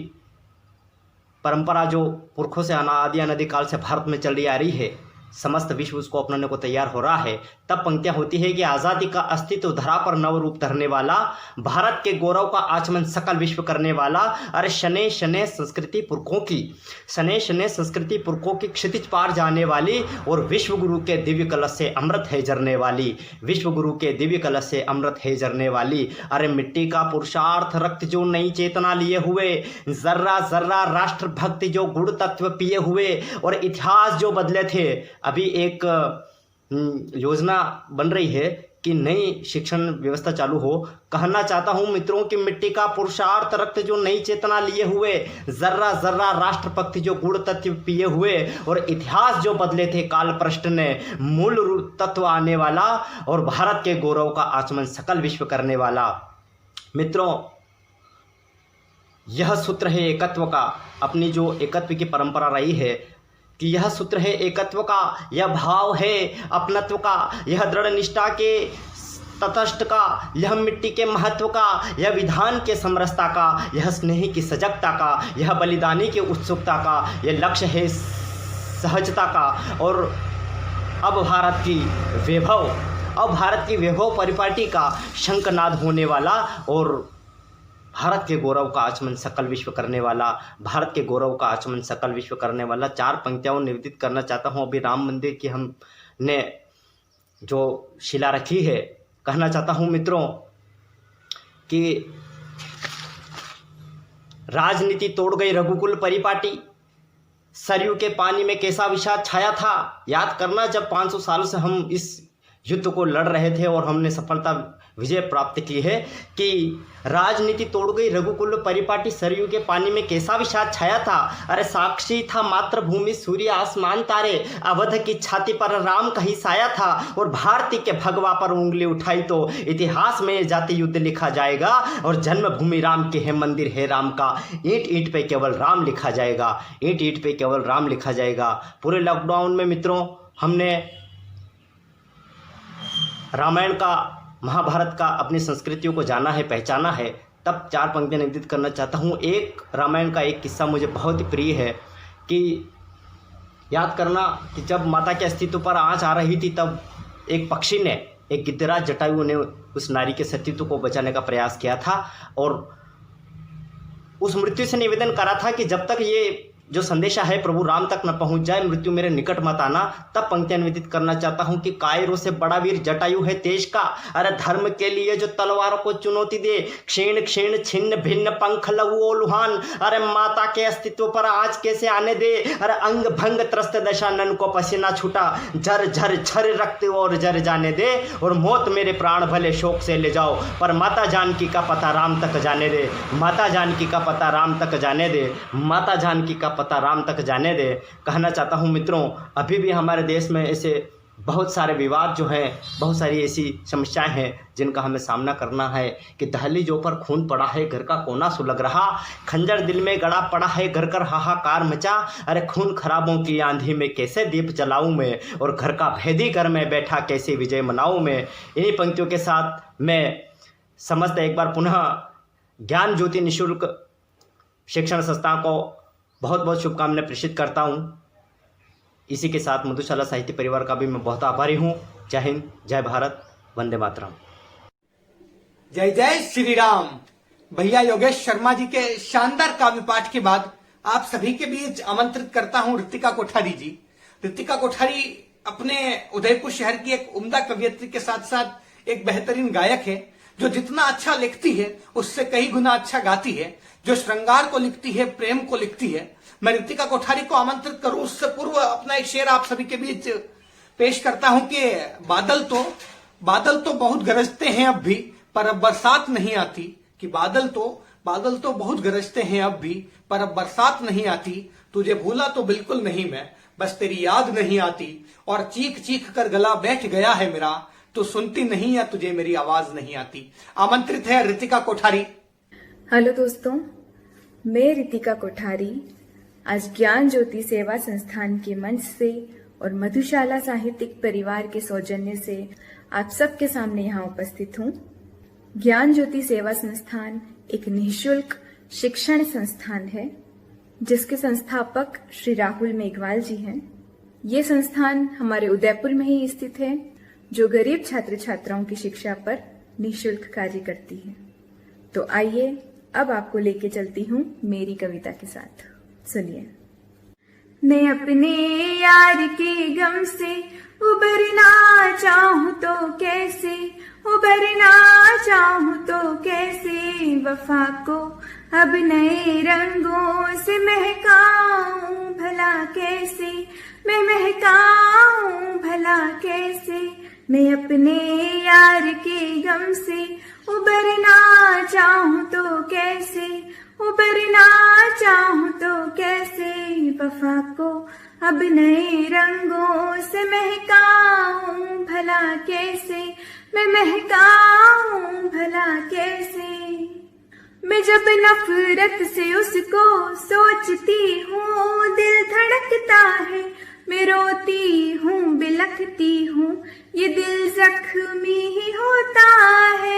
परंपरा जो पुरखों से आदि अनादि काल से भारत में चली आ रही है, समस्त विश्व उसको अपनाने को तैयार हो रहा है। तब पंक्तियां होती है कि आज़ादी का अस्तित्व धरा पर नव रूप धरने वाला, भारत के गौरव का आचमन सकल विश्व करने वाला। अरे शने शने संस्कृति पुरखों की, शने शने संस्कृति पुरखों की क्षितिज पार जाने वाली और विश्व गुरु के दिव्य कलश से अमृत है झरने वाली, विश्व गुरु के दिव्य कलश से अमृत है झरने वाली। अरे मिट्टी का पुरुषार्थ रक्त जो नई चेतना लिए हुए, जर्रा जर्रा राष्ट्र भक्ति जो गुड़ तत्व पिए हुए और इतिहास जो बदले थे। अभी एक योजना बन रही है कि नई शिक्षण व्यवस्था चालू हो। कहना चाहता हूं मित्रों कि मिट्टी का पुरुषार्थ रक्त जो नई चेतना लिए हुए, जर्रा जर्रा राष्ट्रभक्ति जो गुड़ तत्व पिए हुए और इतिहास जो बदले थे काल प्रष्ट ने, मूल तत्व आने वाला और भारत के गौरव का आचमन सकल विश्व करने वाला। मित्रों, यह सूत्र है एकत्व का। अपनी जो एकत्व की परंपरा रही है कि यह सूत्र है एकत्व का, यह भाव है अपनत्व का, यह दृढ़ निष्ठा के तटस्थ का, यह मिट्टी के महत्व का, यह विधान के समरसता का, यह स्नेह की सजगता का, यह बलिदानी की उत्सुकता का, यह लक्ष्य है सहजता का। और अब भारत की वैभव परिपाटी का शंखनाद होने वाला और भारत के गौरव का आचमन सकल विश्व करने वाला, भारत के गौरव का आचमन सकल विश्व करने वाला। 4 पंक्तियां निवेदित करना चाहता हूं। अभी राम मंदिर की हमने जो शिला रखी है, कहना चाहता हूं मित्रों कि राजनीति तोड़ गई रघुकुल परिपाटी, सरयू के पानी में कैसा विषाद छाया था। याद करना, जब 500 साल से हम इस युद्ध को लड़ रहे थे और हमने सफलता विजय प्राप्त की है कि राजनीति तोड़ गई रघुकुल परिपाटी, सरयू के पानी में कैसा विषाद छाया था। अरे साक्षी था मातृभूमि सूर्य आसमान तारे, अवध की छाती पर राम का ही साया था और भारती के भगवा पर उंगली उठाई तो इतिहास में जाति युद्ध लिखा जाएगा और जन्मभूमि राम के है, मंदिर है राम का, ईंट ईंट पे केवल राम लिखा जाएगा, ईंट ईंट पे केवल राम लिखा जाएगा। पूरे लॉकडाउन में मित्रों हमने रामायण का, महाभारत का, अपनी संस्कृतियों को जाना है, पहचाना है। तब 4 पंक्तियां निवेदित करना चाहता हूँ। एक रामायण का एक किस्सा मुझे बहुत ही प्रिय है कि याद करना कि जब माता के अस्तित्व पर आँच आ रही थी, तब एक पक्षी ने, एक गिद्धराज जटायु ने उस नारी के अस्तित्व को बचाने का प्रयास किया था और उस मृत्यु से निवेदन करा था कि जब तक ये जो संदेशा है प्रभु राम तक न पहुंच जाए, मृत्यु मेरे निकट मत आना। तब पंक्तियां निवेदित करना चाहता हूं कि कायरों से बड़ा वीर जटायु है देश का, अरे धर्म के लिए जो तलवारों को चुनौती दे, क्षीण क्षीण छिन्न भिन्न पंख लघु लुहान, अरे माता के अस्तित्व पर आज कैसे आने दे, अरे अंग भंग त्रस्त दशानन को पसीना छूटा, झर झर झर रक्त और जर जाने दे और मौत मेरे प्राण भले शोक से ले जाओ, पर माता जानकी का पता राम तक जाने दे, माता जानकी का पता राम तक जाने दे, माता जानकी का पता राम तक जाने दे। कहना चाहता हूं मित्रों, अभी भी हमारे देश में ऐसे बहुत सारे विवाद जो हैं, बहुत सारी ऐसी समस्याएं हैं जिनका हमें सामना करना है कि दहलीजों पर खून पड़ा है, घर का कोना सुलग रहा, खंजर दिल में गड़ा पड़ा है, घर कर हाहाकार मचा, अरे खून खराबों की आंधी में कैसे दीप जलाऊं मैं और घर का भेदी घर में बैठा कैसे विजय मनाऊं मैं। इन्हीं पंक्तियों के साथ मैं समस्त एक बार पुनः ज्ञान ज्योति निःशुल्क शिक्षण संस्था को बहुत बहुत शुभकामनाएं प्रेषित करता हूं। इसी के साथ मधुशाला साहित्य परिवार का भी मैं बहुत आभारी हूं। जय हिंद, जय भारत, वंदे मातरम। जय जय श्री राम। भैया योगेश शर्मा जी के शानदार काव्य पाठ के बाद आप सभी के बीच आमंत्रित करता हूं ऋतिका कोठारी जी। ऋतिका कोठारी अपने उदयपुर शहर की एक उम्दा कवियत्री के साथ साथ एक बेहतरीन गायक है, जो जितना अच्छा लिखती है उससे कई गुना अच्छा गाती है, जो श्रृंगार को लिखती है, प्रेम को लिखती है। मैं ऋतिका कोठारी को आमंत्रित करूं उससे पूर्व अपना एक शेर आप सभी के बीच पेश करता हूं कि बादल तो बहुत गरजते हैं अब भी, पर अब बरसात नहीं आती, कि बादल तो बादल तो बहुत गरजते हैं अब भी, पर अब बरसात नहीं आती। तुझे भूला तो बिल्कुल नहीं मैं, बस तेरी याद नहीं आती। और चीख चीख कर गला बैठ गया है मेरा, तू सुनती नहीं या तुझे मेरी आवाज नहीं आती। आमंत्रित है रितिका कोठारी। हेलो दोस्तों, मैं रितिका कोठारी आज ज्ञान ज्योति सेवा संस्थान के मंच से और मधुशाला साहित्यिक परिवार के सौजन्य से आप सबके सामने यहाँ उपस्थित हूँ। ज्ञान ज्योति सेवा संस्थान एक निःशुल्क शिक्षण संस्थान है जिसके संस्थापक श्री राहुल मेघवाल जी हैं। ये संस्थान हमारे उदयपुर में ही स्थित है जो गरीब छात्र छात्राओं की शिक्षा पर निःशुल्क कार्य करती है। तो आइए अब आपको लेके चलती हूँ मेरी कविता के साथ, सुनिए। मैं अपने यार के गम से उबरना चाहूँ तो कैसे, उबरना चाहूँ तो कैसे, वफा को अब नए रंगों से महकाऊं भला कैसे, मैं महकाऊं भला कैसे। मैं अपने यार के गम से उबरना चाहूँ तो कैसे, उबरना चाहूँ तो कैसे, वफा को अब नए रंगों से महकाऊं भला कैसे, मैं महकाऊं भला कैसे। मैं जब नफरत से उसको सोचती हूँ दिल धड़कता है, मैं रोती हूँ बिलखती हूँ ये दिल जख्मी ही होता है।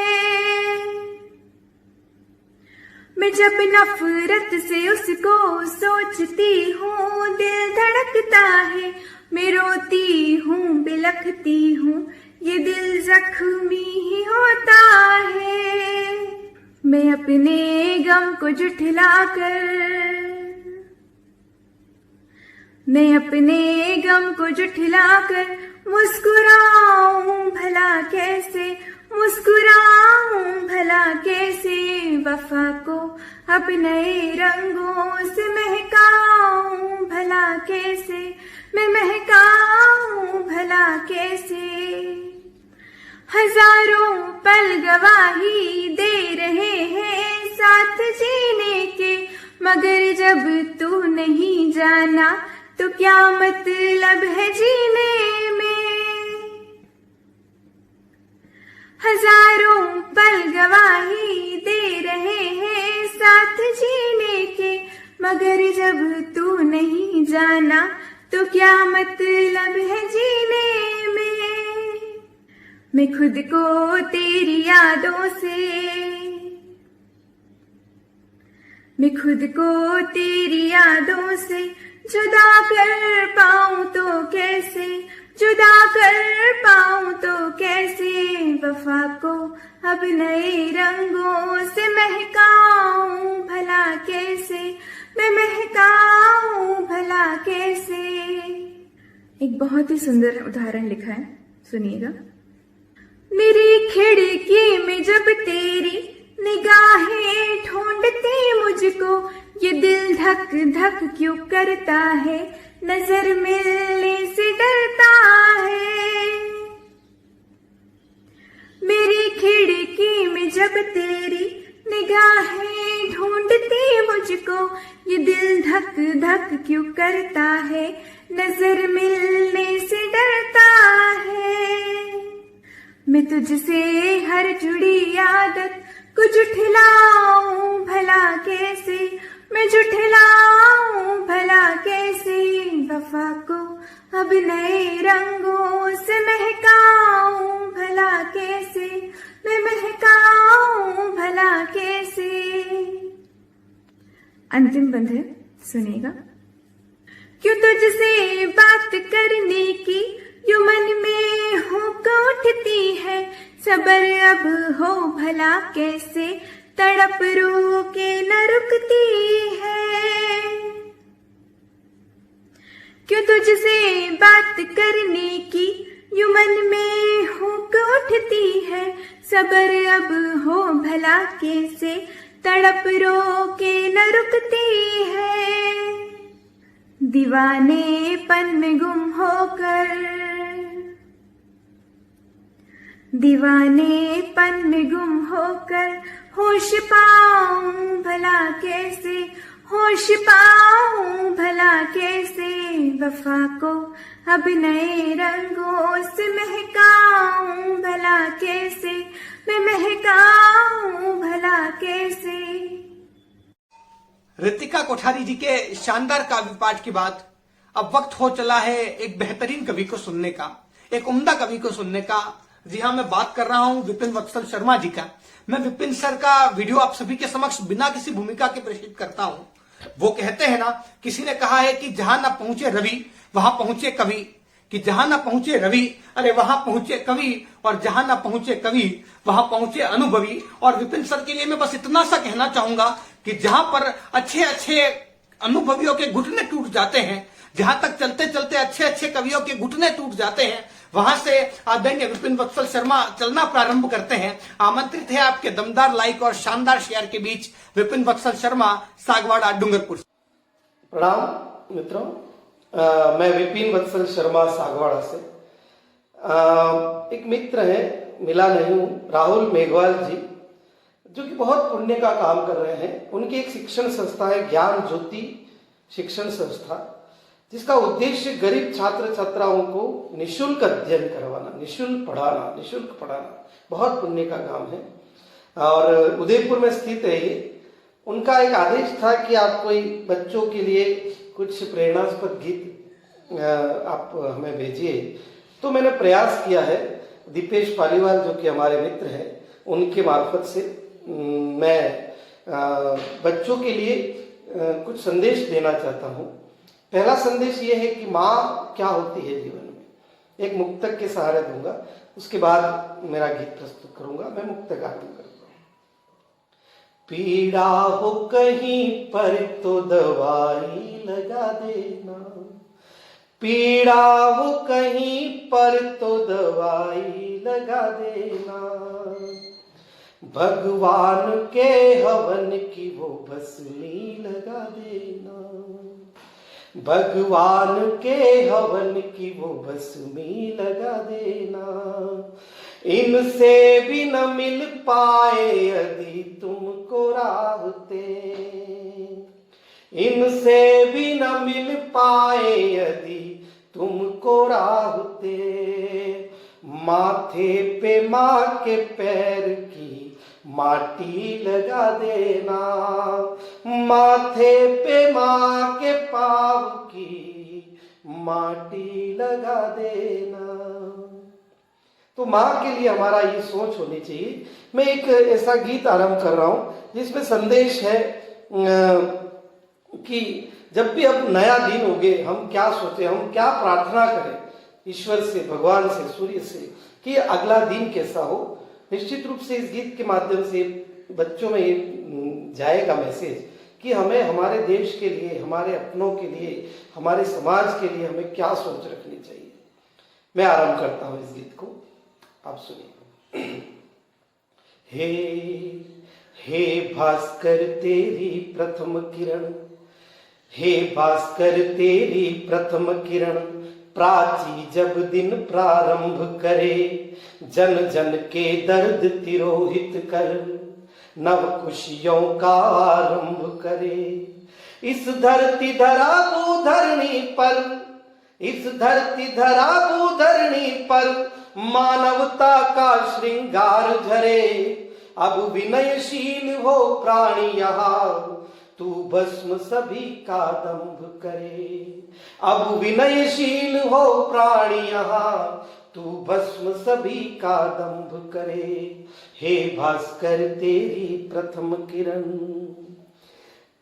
मैं जब नफरत से उसको सोचती हूँ दिल धड़कता है, मैं रोती हूँ बिलखती हूँ ये दिल जख्मी ही होता है। मैं अपने गम को जुठलाकर, मैं अपने गम को जुठलाकर मुस्कुराऊं भला कैसे, मुस्कुराऊं भला कैसे, वफा को अब नए रंगों से महकाऊं भला कैसे, मैं महकाऊं भला कैसे। हजारों पल गवाही दे रहे हैं साथ जीने के, मगर जब तू नहीं जाना तो क्या मतलब है जीने में। हजारों पल गवाही दे रहे हैं साथ जीने के, मगर जब तू नहीं जाना तो क्या मतलब है जीने में। मैं खुद को तेरी यादों से, मैं खुद को तेरी यादों से जुदा कर पाऊं तो कैसे, जुदा कर पाऊं तो कैसे, वफा को अब नए रंगों से महकाऊं भला कैसे, मैं महकाऊं भला कैसे। एक बहुत ही सुंदर उदाहरण लिखा है, सुनिएगा। मेरी खिड़की में जब तेरी निगाहें ढूंढती मुझको, ये दिल धक धक क्यों करता है, नजर मिलने से डरता है। मेरी खिड़की में जब तेरी निगाहें ढूंढती मुझको, ये दिल धक धक क्यों करता है, नजर मिलने से डरता है। मैं तुझसे हर जुड़ी आदत को जुठलाऊं भला कैसे, मैं जुठलाऊं भला कैसे, वफा को अब नए रंगों से महकाऊं भला कैसे, मैं महकाऊं भला कैसे। अंतिम बंद है, सुनिएगा। क्यों तुझसे बात करने की यूं मन में हुक उठती है, सबर अब हो भला कैसे, तड़प रो के न रुकती है। क्यों तुझसे बात करने की यूं मन में हुक उठती है, सबर अब हो भला कैसे, तड़प रो के न रुकती है। दीवानेपन में गुम होकर, दीवानेपन में गुम होकर होश पाऊं भला कैसे, होश पाऊं भला कैसे, वफा को अब नए रंगों से महकाऊं भला कैसे, मैं महकाऊं भला कैसे। ऋतिका कोठारी जी के शानदार काव्य पाठ के बाद अब वक्त हो चला है एक बेहतरीन कवि को सुनने का, एक उम्दा कवि को सुनने का। जी हाँ, मैं बात कर रहा हूं विपिन वत्सल शर्मा जी का। मैं विपिन सर का वीडियो आप सभी के समक्ष बिना किसी भूमिका के प्रेषित करता हूं। वो कहते हैं ना, किसी ने कहा है कि जहां ना पहुंचे रवि वहां पहुंचे कवि, कि जहां ना पहुंचे रवि अरे वहां पहुंचे कवि, और जहां ना पहुंचे कवि वहां पहुंचे अनुभवी। और विपिन सर के लिए मैं बस इतना सा कहना चाहूंगा कि जहां पर अच्छे अच्छे अनुभवियों के घुटने टूट जाते हैं, जहां तक चलते चलते अच्छे अच्छे कवियों के घुटने टूट जाते हैं, वहां से आदरणीय विपिन वत्सल शर्मा चलना प्रारंभ करते हैं। आमंत्रित है आपके दमदार लाइक और शानदार शेयर के बीच विपिन वत्सल शर्मा, सागवाड़ा, डूंगरपुर। प्रणाम मित्रों, मैं विपिन वत्सल शर्मा सागवाड़ा से। एक मित्र है, मिला नहीं हूं, राहुल मेघवाल जी, जो कि बहुत पुण्य का काम कर रहे हैं। उनकी एक शिक्षण संस्था है ज्ञान ज्योति शिक्षण संस्था, जिसका उद्देश्य गरीब छात्र छात्राओं को निशुल्क अध्ययन करवाना, निशुल्क पढ़ाना बहुत पुण्य का काम है। और उदयपुर में स्थित है ये। उनका एक आदेश था कि आप कोई बच्चों के लिए कुछ प्रेरणास्पद गीत आप हमें भेजिए। तो मैंने प्रयास किया है, दीपेश पालीवाल जो कि हमारे मित्र हैं, उनके मार्फत से मैं बच्चों के लिए कुछ संदेश देना चाहता हूँ। पहला संदेश ये है कि माँ क्या होती है जीवन में। एक मुक्तक के सहारे दूंगा, उसके बाद मेरा गीत प्रस्तुत करूंगा। मैं मुक्तक आरंभ करता हूँ। पीड़ा हो कहीं पर तो दवाई लगा देना, पीड़ा हो कहीं पर तो दवाई लगा देना, भगवान के हवन की वो भस्मी लगा देना, भगवान के हवन की वो भस्मी लगा देना, इनसे भी न मिल पाए यदि तुमको राहते, इनसे भी न मिल पाए यदि तुमको राहते, माथे पे माँ के पैर की माटी लगा देना, माथे पे माँ के पाँव की माटी लगा देना। तो माँ के लिए हमारा ये सोच होनी चाहिए। मैं एक ऐसा गीत आरंभ कर रहा हूँ जिसमें संदेश है कि जब भी अब नया दिन होगे, हम क्या सोचे, हम क्या प्रार्थना करें ईश्वर से, भगवान से, सूर्य से, कि अगला दिन कैसा हो। निश्चित रूप से इस गीत के माध्यम से बच्चों में ये जाएगा मैसेज कि हमें हमारे देश के लिए, हमारे अपनों के लिए, हमारे समाज के लिए हमें क्या सोच रखनी चाहिए। मैं आरंभ करता हूं इस गीत को, आप सुनिए। हे भास्कर तेरी प्रथम किरण, हे भास्कर तेरी प्रथम किरण, प्राची जब दिन प्रारंभ करे, जन जन के दर्द तिरोहित कर, नव खुशियों का आरंभ करे। इस धरती धरा भूधरणी पर, इस धरती धरा भूधरणी पर, मानवता का श्रृंगार झरे। अब विनयशील हो प्राणी यहाँ, तू भस्म सभी का दंभ करे। अब विनयशील हो प्राणी यहाँ, तू भस्म सभी का दंभ करे। हे भास्कर तेरी प्रथम किरण,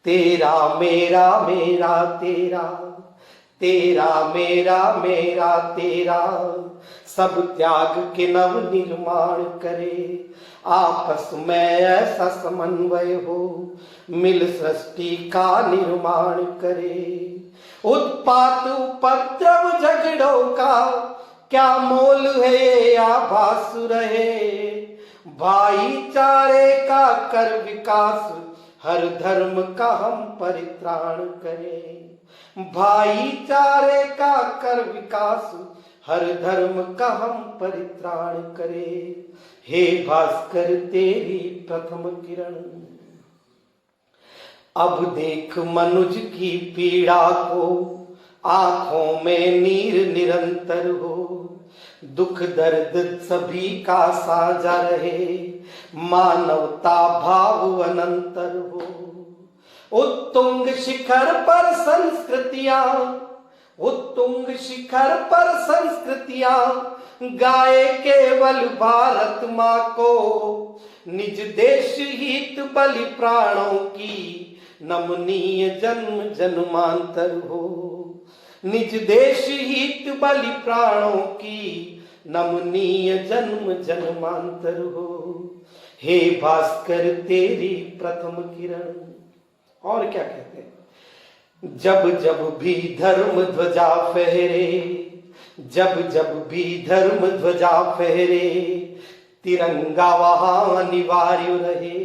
तेरा मेरा मेरा तेरा, तेरा मेरा मेरा तेरा, सब त्याग के नव निर्माण करे। आपस में ऐसा समन्वय हो, मिल सृष्टि का निर्माण करे। उत्पात उपद्रव झगड़ों का क्या मोल है, आभास रहे। भाईचारे का कर विकास, हर धर्म का हम परित्राण करें। भाईचारे का कर विकास, हर धर्म का हम परित्राण करें, हे भास्कर तेरी प्रथम किरण। अब देख मनुज की पीड़ा को, आंखों में नीर निरंतर हो, दुख दर्द सभी का साझा रहे, मानवता भाव अनंतर हो। उत्तुंग शिखर पर संस्कृतियां, उत्तुंग शिखर पर संस्कृतियां गाए केवल भारत माँ को, निज देश हित बलि प्राणों की नमनीय जन्म जन्मांतर हो। निज देश हित बलि प्राणों की नमनीय जन्म जन्मांतर हो, हे भास्कर तेरी प्रथम किरण। और क्या कहते हैं, जब जब भी धर्म ध्वजा फहरे, जब जब भी धर्म ध्वजा फहरे, तिरंगा वहां अनिवार्य रहे।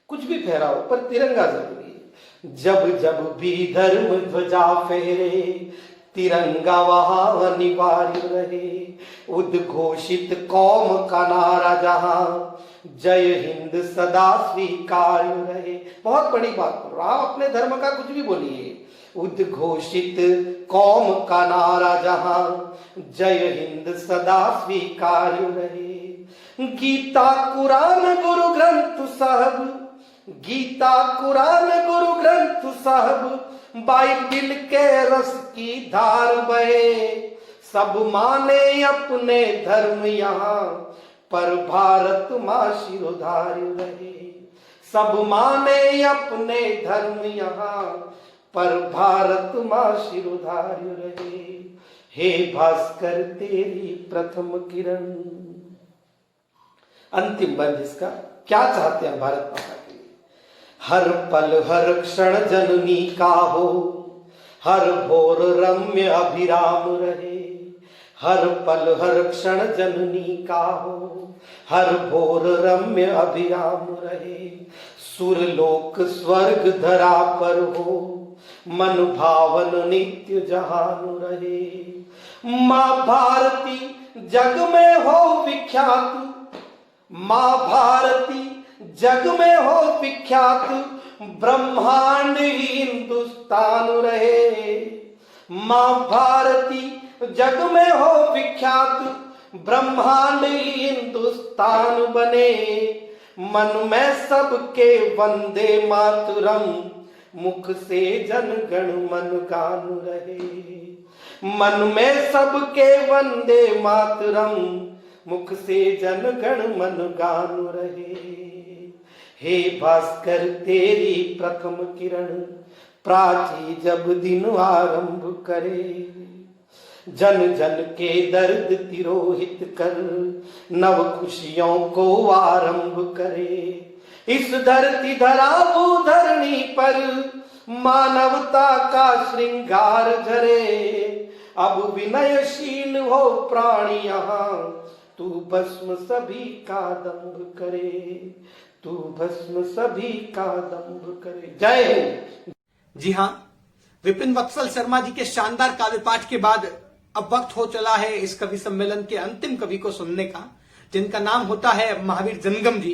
कुछ भी फहराओ पर तिरंगा जरूरी है। जब जब भी धर्म ध्वजा फहरे, तिरंगा वहां अनिवार्य रहे। उद्घोषित कौम का नारा जहां, जय हिंद सदा स्वीकार्य रहे। बहुत बड़ी बात बोल रहा हूं, अपने धर्म का कुछ भी बोलिए। उद्घोषित कौम का नारा जहां, जय हिंद सदा स्वीकार्य रहे। गीता कुरान गुरु ग्रंथ साहब, गीता कुरान गुरु ग्रंथ साहब, बाइबिल के रस की धार बहे। सब माने अपने धर्म यहाँ, पर भारत माँ शिरोधार्य रहे। सब माने अपने धर्म यहाँ, पर भारत माँ शिरोधार्य रहे। हे भास्कर तेरी प्रथम किरण। अंतिम बंद इसका, क्या चाहते हैं भारत माता के लिए? हर पल हर क्षण जननी का हो, हर भोर रम्य अभिराम रहे। हर पल हर क्षण जननी का हो, हर भोर रम्य अभिराम रहे। सुरलोक स्वर्ग धरा पर हो, मन भावन नित्य जहान रहे। माँ भारती जग में हो विख्यात, माँ भारती जग में हो विख्यात, ब्रह्मांड हिंदुस्तान रहे। माँ भारती जग में हो विख्यात, ब्रह्मांड हिंदुस्तान बने। मन में सबके वंदे मातरम, मुख से जन गण मन गान रहे। मन में सबके वंदे मातरम, मुख से जन गण मन गान रहे। हे भास्कर तेरी प्रथम किरण, प्राची जब दिन आरंभ करे। जन जन के दर्द तिरोहित कर, नव खुशियों को आरंभ करे। इस धरती धरा भूधरणी पर, मानवता का श्रृंगार झरे। अब विनयशील हो प्राणी यहाँ, तू भस्म सभी का दंभ करे। तू भस्म सभी का दंभ करे। जय हिंद। जी हाँ, विपिन वत्सल शर्मा जी के शानदार काव्य पाठ के बाद अब वक्त हो चला है इस कवि सम्मेलन के अंतिम कवि को सुनने का, जिनका नाम होता है महावीर जंगम जी,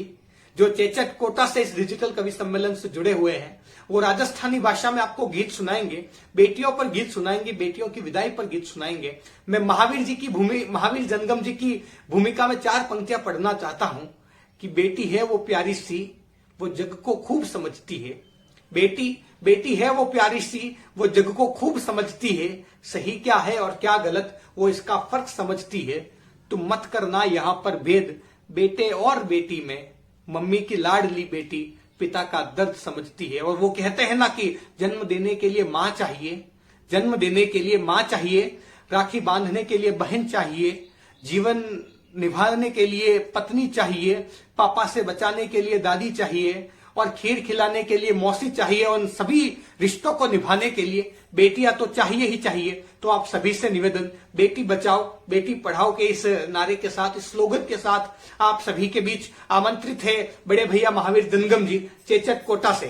जो चेचट कोटा से इस डिजिटल कवि सम्मेलन से जुड़े हुए हैं। वो राजस्थानी भाषा में आपको गीत सुनाएंगे, बेटियों पर गीत सुनाएंगे, बेटियों की विदाई पर गीत सुनाएंगे। मैं महावीर जंगम जी की भूमिका में 4 पंक्तियां पढ़ना चाहता हूं कि बेटी है वो प्यारी सी, वो जग को खूब समझती है। बेटी है वो प्यारी सी, वो जग को खूब समझती है। सही क्या है और क्या गलत, वो इसका फर्क समझती है। तुम मत करना यहां पर भेद, बेटे और बेटी में। मम्मी की लाडली बेटी पिता का दर्द समझती है। और वो कहते हैं ना कि जन्म देने के लिए मां चाहिए, जन्म देने के लिए मां चाहिए, राखी बांधने के लिए बहन चाहिए, जीवन निभाने के लिए पत्नी चाहिए, पापा से बचाने के लिए दादी चाहिए, और खीर खिलाने के लिए मौसी चाहिए। और उन सभी रिश्तों को निभाने के लिए बेटियां तो चाहिए ही चाहिए। तो आप सभी से निवेदन, बेटी बचाओ बेटी पढ़ाओ के इस नारे के साथ, इस स्लोगन के साथ आप सभी के बीच आमंत्रित है बड़े भैया महावीर जंगम जी, चेचट कोटा से।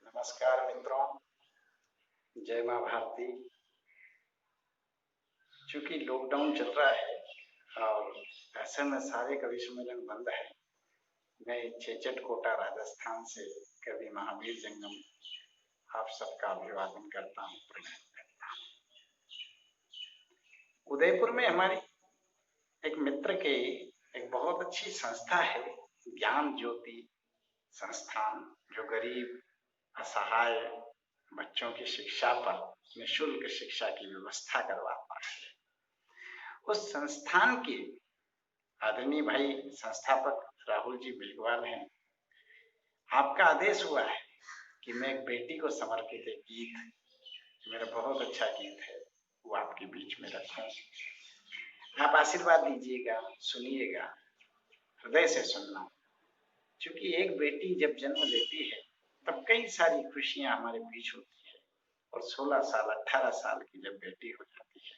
नमस्कार मित्रों, जय मां भारती। चूंकि लॉकडाउन चल रहा है और ऐसे में सारे कवि सम्मेलन बंद है, मैं चेचट कोटा राजस्थान से कवि महावीर जंगम आप सबका अभिवादन करता हूँ, प्रणाम करता हूँ। उदयपुर में हमारी एक मित्र के एक बहुत अच्छी संस्था है, ज्ञान ज्योति संस्थान, जो गरीब असहाय बच्चों की शिक्षा पर निःशुल्क शिक्षा की व्यवस्था करवाता है। उस संस्थान के आदरणीय भाई संस्थापक राहुल जी मेघवाल हैं। आपका आदेश हुआ है कि मैं एक बेटी को समर्पित एक गीत, मेरा बहुत अच्छा गीत है, वो आपके बीच में रखूं। आप आशीर्वाद दीजिएगा, सुनिएगा, हृदय से सुनना। क्योंकि एक बेटी जब जन्म लेती है तब कई सारी खुशियां हमारे बीच होती है, और 16 साल 18 साल की जब बेटी हो जाती है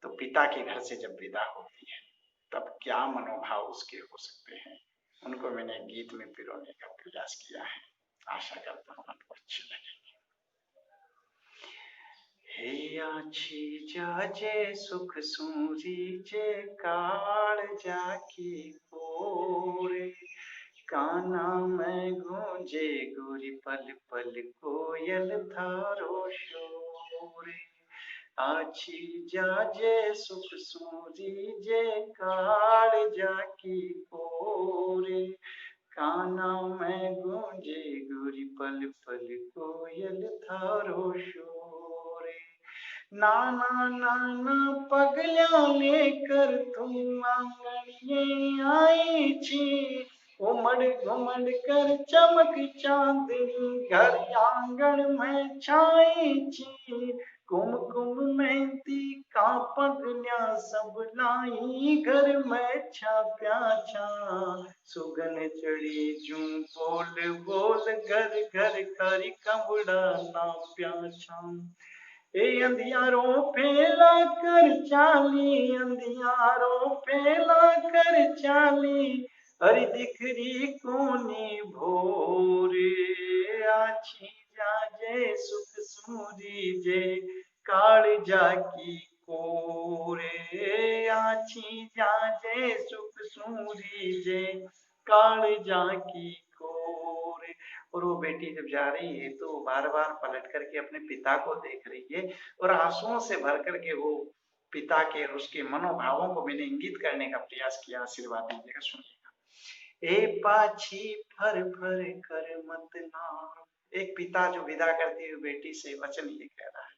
तो पिता के घर से जब विदा होती है तब क्या मनोभाव उसके हो सकते हैं, उनको मैंने गीत में पिरोने का प्रयास किया है। आशा करता हूँ आपको अच्छी लगेगी। हे आछी जाजे सुख सूरी जे काल जाकी कोरे, काना में गूंजे गोरी पल पल कोयल थारो शोरे। आछी जाजे सुख सूरी जे काल जाकी कोरे, काना में गूंजे गोरी पल पल कोयल थारो शोरे। नाना नाना पगल्या लेकर तुम आंगनिये आई छी, उमड़ घुमड़ कर चमक चांदनी घर आंगन में छाई छी। कुमकुम मेहंदी का पगल्या सब लाई घर में छाप्या छा, सुगन चढ़ी जू बोल बोल घर घर करी कंबड़ा नाप्या छा। ए अंधियारों फैला कर चाली, अंधियारों फैला कर चाली, अरे दिखरी कोनी भोरे। आछी जाजे सुख सूरी जे काल जाकी कोरे, आछी जाजे सुख सूरी जे काल जाकी कोरे। और वो बेटी जब जा रही है तो बार बार पलट करके अपने पिता को देख रही है, और आंसुओं से भर करके वो पिता के और उसके मनोभावों को मैंने इंगित करने का प्रयास किया। आशीर्वाद दीजिएगा, सुनिएगा। ए पाछी फर फर कर मत नार, एक पिता जो विदा करती हुई बेटी से वचन ये कह रहा है,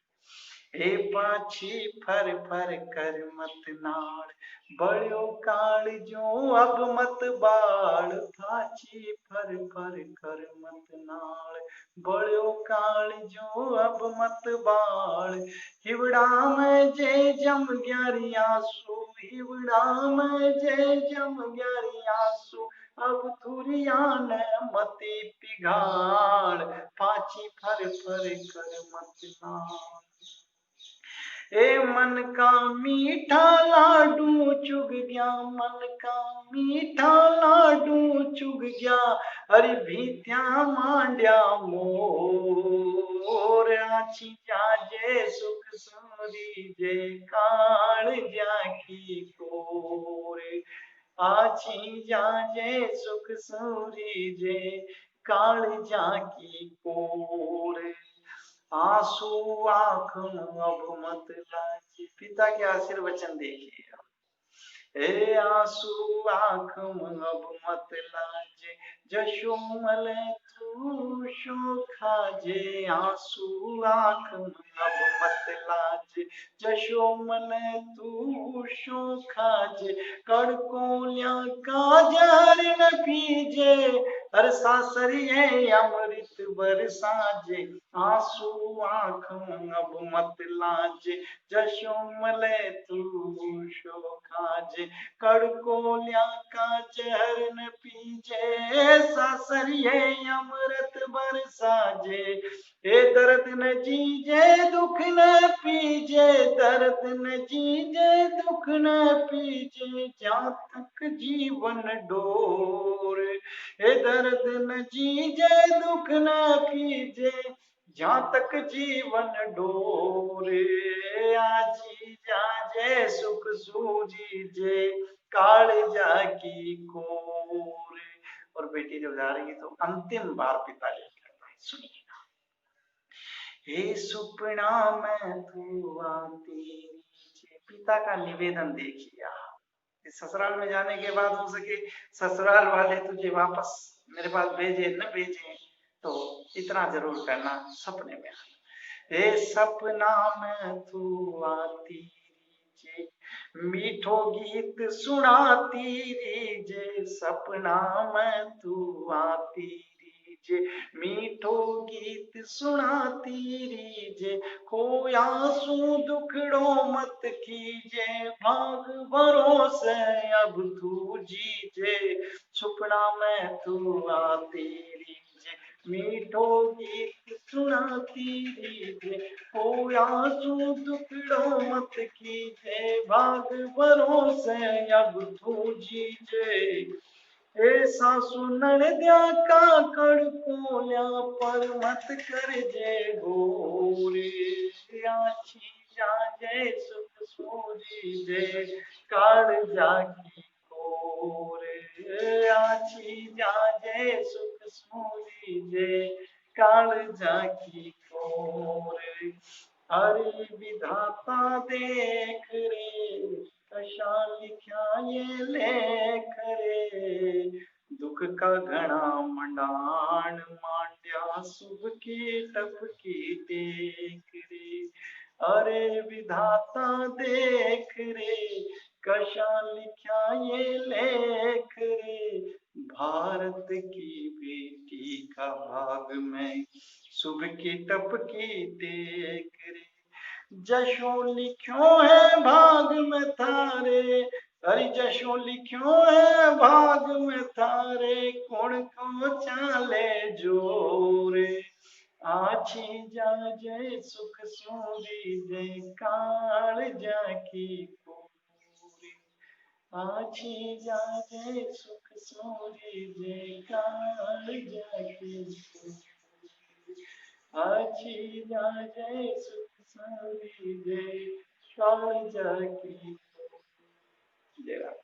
ए पाछी फर फर कर मत नाड़, बड़ो काल जो अब मत बाड़। पाछी फर फर कर मत नाड़, बड़ो काल जो अब मत बाड़। हिवड़ा में जे जम ग्यारी आंसू, हिवड़ा में जे जम ग्यारी आंसू, अब थुरिया न मती पिघाड़। पाछी फर फर कर मत नाड़। ए मन का मीठा लाडू चुग गया, मन का मीठा लाडू चुग गया, अरे भीत्या मांड्या मोर। आछी जाजे सुख सूरी जे काल जाकी कोरे, आछी जाजे सुख सूरी जे काल जाकी कोरे। आंसू आंख अब मत लाजी, पिता के आशीर्वचन देखिए। ए आंसू आंख अब मत लाजे, जशोमल तू शो खाजे। आंसू आंख अब मत लाजे, जशोमल तू शो खाजे। कड़कोलिया का जहर न पीजे, हर सासरिये अमृत बरसाजे। आंसू आंख अब मत लाजे, जशोमल तू शो खाजे। कड़कोलिया का जहर न पीजे, सासरिये अमृत बरसाजे। ए दर्द न जीजे दुख न पीजे, दर्द न जीजे दुख न पीजे, जहाँ तक जीवन डोर। ए दर्द न जीजे दुख न पीजे, जहाँ तक जीवन डोरे, आजी जाजे सुख सूझी जे काळजा की कोरे। और बेटी जब जा रही है तो अंतिम बार पिता याद करता है, सुनिए। हे सुपना मैं तू आती, पिता का निवेदन देखिए आप। इस ससुराल में जाने के बाद हो सके ससुराल वाले तुझे वापस मेरे पास भेजे न भेजे, तो इतना जरूर करना सपने में आना। हे सपना में तू आती रीजे, मीठो गीत सुनाती रीजे, सपना में तू आती रीजे, मीठो गीत सुनाती रीजे, खोया सू दुखड़ो मत कीजे, भाग भरोसे अब तू जीजे, सुपना में तू आती रीजे, मीठो गीत सुनाती रीजे, खोया सू दुखड़ो मत कीजे, भाग भरोसे अब तू जीजे। ऐसा सुनण द्या का कड़ कोल्या पर मत कर जे गोरे, आछी जाजे सुख सूझी जे काळजा की कोरे, आछी जाजे सुख सूझी जे काळजा की कोरे। अरे विधाता देख रे, कशा लिख्या ये लेख रे, दुख का घना मंडाण मांड्या शुभ की टपकी टेक रे। अरे विधाता देख रे, कशा लिख्या ये लेख रे, भारत की बेटी का भाग में शुभ की टपकी टेक रे। जशो लिख्यो है भाग में थारे, हरि जशो लिख्यो है भाग में थारे, कौन को चाले जोरे, आछी जाजे सुख सूरी जे काळजा की कोरे, आछी जाजे सुख सूरी जे काळजा की कोरे, आछी जाजे सुख सूरी जे काळजा की कोरे। जय राम।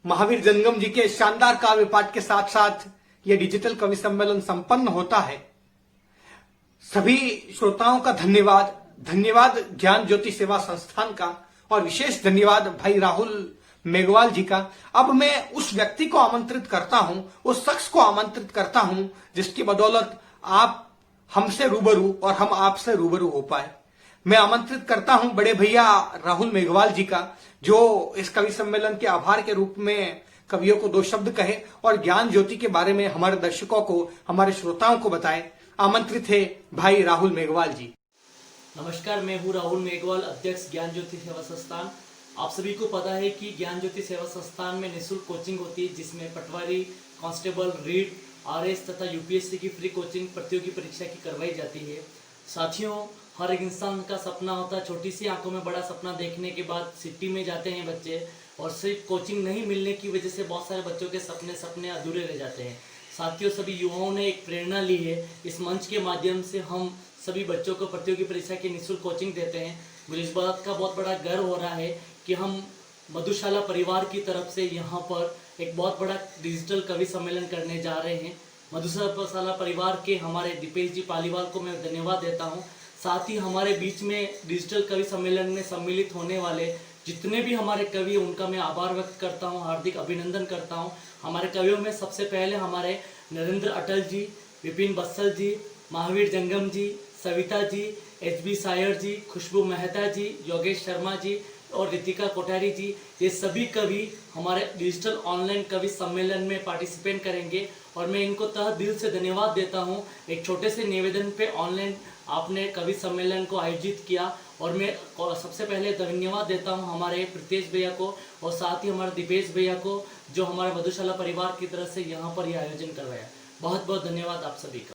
महावीर जंगम जी के शानदार काव्य पाठ के साथ साथ यह डिजिटल कवि सम्मेलन संपन्न होता है। सभी श्रोताओं का धन्यवाद, धन्यवाद ज्ञान ज्योति सेवा संस्थान का, और विशेष धन्यवाद भाई राहुल मेघवाल जी का। अब मैं उस व्यक्ति को आमंत्रित करता हूं, उस शख्स को आमंत्रित करता हूं जिसकी बदौलत आप हमसे रूबरू और हम आपसे रूबरू हो पाए। मैं आमंत्रित करता हूं बड़े भैया राहुल मेघवाल जी का, जो इस कवि सम्मेलन के आभार के रूप में कवियों को 2 शब्द कहे और ज्ञान ज्योति के बारे में हमारे दर्शकों को, हमारे श्रोताओं को बताए। आमंत्रित है भाई राहुल मेघवाल जी। नमस्कार, मैं हूँ राहुल मेघवाल, अध्यक्ष ज्ञान ज्योति सेवा संस्थान। आप सभी को पता है कि ज्ञान ज्योति सेवा संस्थान में निःशुल्क कोचिंग होती है, जिसमें पटवारी, कांस्टेबल, रीड, आरएस तथा यूपीएससी की फ्री कोचिंग प्रतियोगी परीक्षा की करवाई जाती है। साथियों, हर एक इंसान का सपना होता है, छोटी सी आंखों में बड़ा सपना देखने के बाद सिटी में जाते हैं बच्चे, और सिर्फ कोचिंग नहीं मिलने की वजह से बहुत सारे बच्चों के सपने अधूरे रह जाते हैं। साथियों, सभी युवाओं ने एक प्रेरणा ली है। इस मंच के माध्यम से हम सभी बच्चों को प्रतियोगी परीक्षा की निःशुल्क कोचिंग देते हैं। मुझे इस बात का बहुत बड़ा गर्व हो रहा है कि हम मधुशाला परिवार की तरफ से यहाँ पर एक बहुत बड़ा डिजिटल कवि सम्मेलन करने जा रहे हैं। मधुशाला परिवार के हमारे दीपेश जी पालीवाल को मैं धन्यवाद देता हूँ। साथ ही हमारे बीच में डिजिटल कवि सम्मेलन में सम्मिलित होने वाले जितने भी हमारे कवि, उनका मैं आभार व्यक्त करता हूँ, हार्दिक अभिनंदन करता हूँ। हमारे कवियों में सबसे पहले हमारे नरेंद्र अटल जी, विपिन बत्सल जी, महावीर जंगम जी, सविता जी, HB सायर जी, खुशबू मेहता जी, योगेश शर्मा जी और रितिका कोठारी जी, ये सभी कवि हमारे डिजिटल ऑनलाइन कवि सम्मेलन में पार्टिसिपेट करेंगे और मैं इनको तहे दिल से धन्यवाद देता हूँ। एक छोटे से निवेदन पे ऑनलाइन आपने कवि सम्मेलन को आयोजित किया और मैं सबसे पहले धन्यवाद देता हूँ हमारे प्रीतेश भैया को और साथ ही हमारे दीपेश भैया को, जो हमारे मधुशाला परिवार की तरफ से यहाँ पर यह आयोजन करवाया। बहुत बहुत धन्यवाद आप सभी का।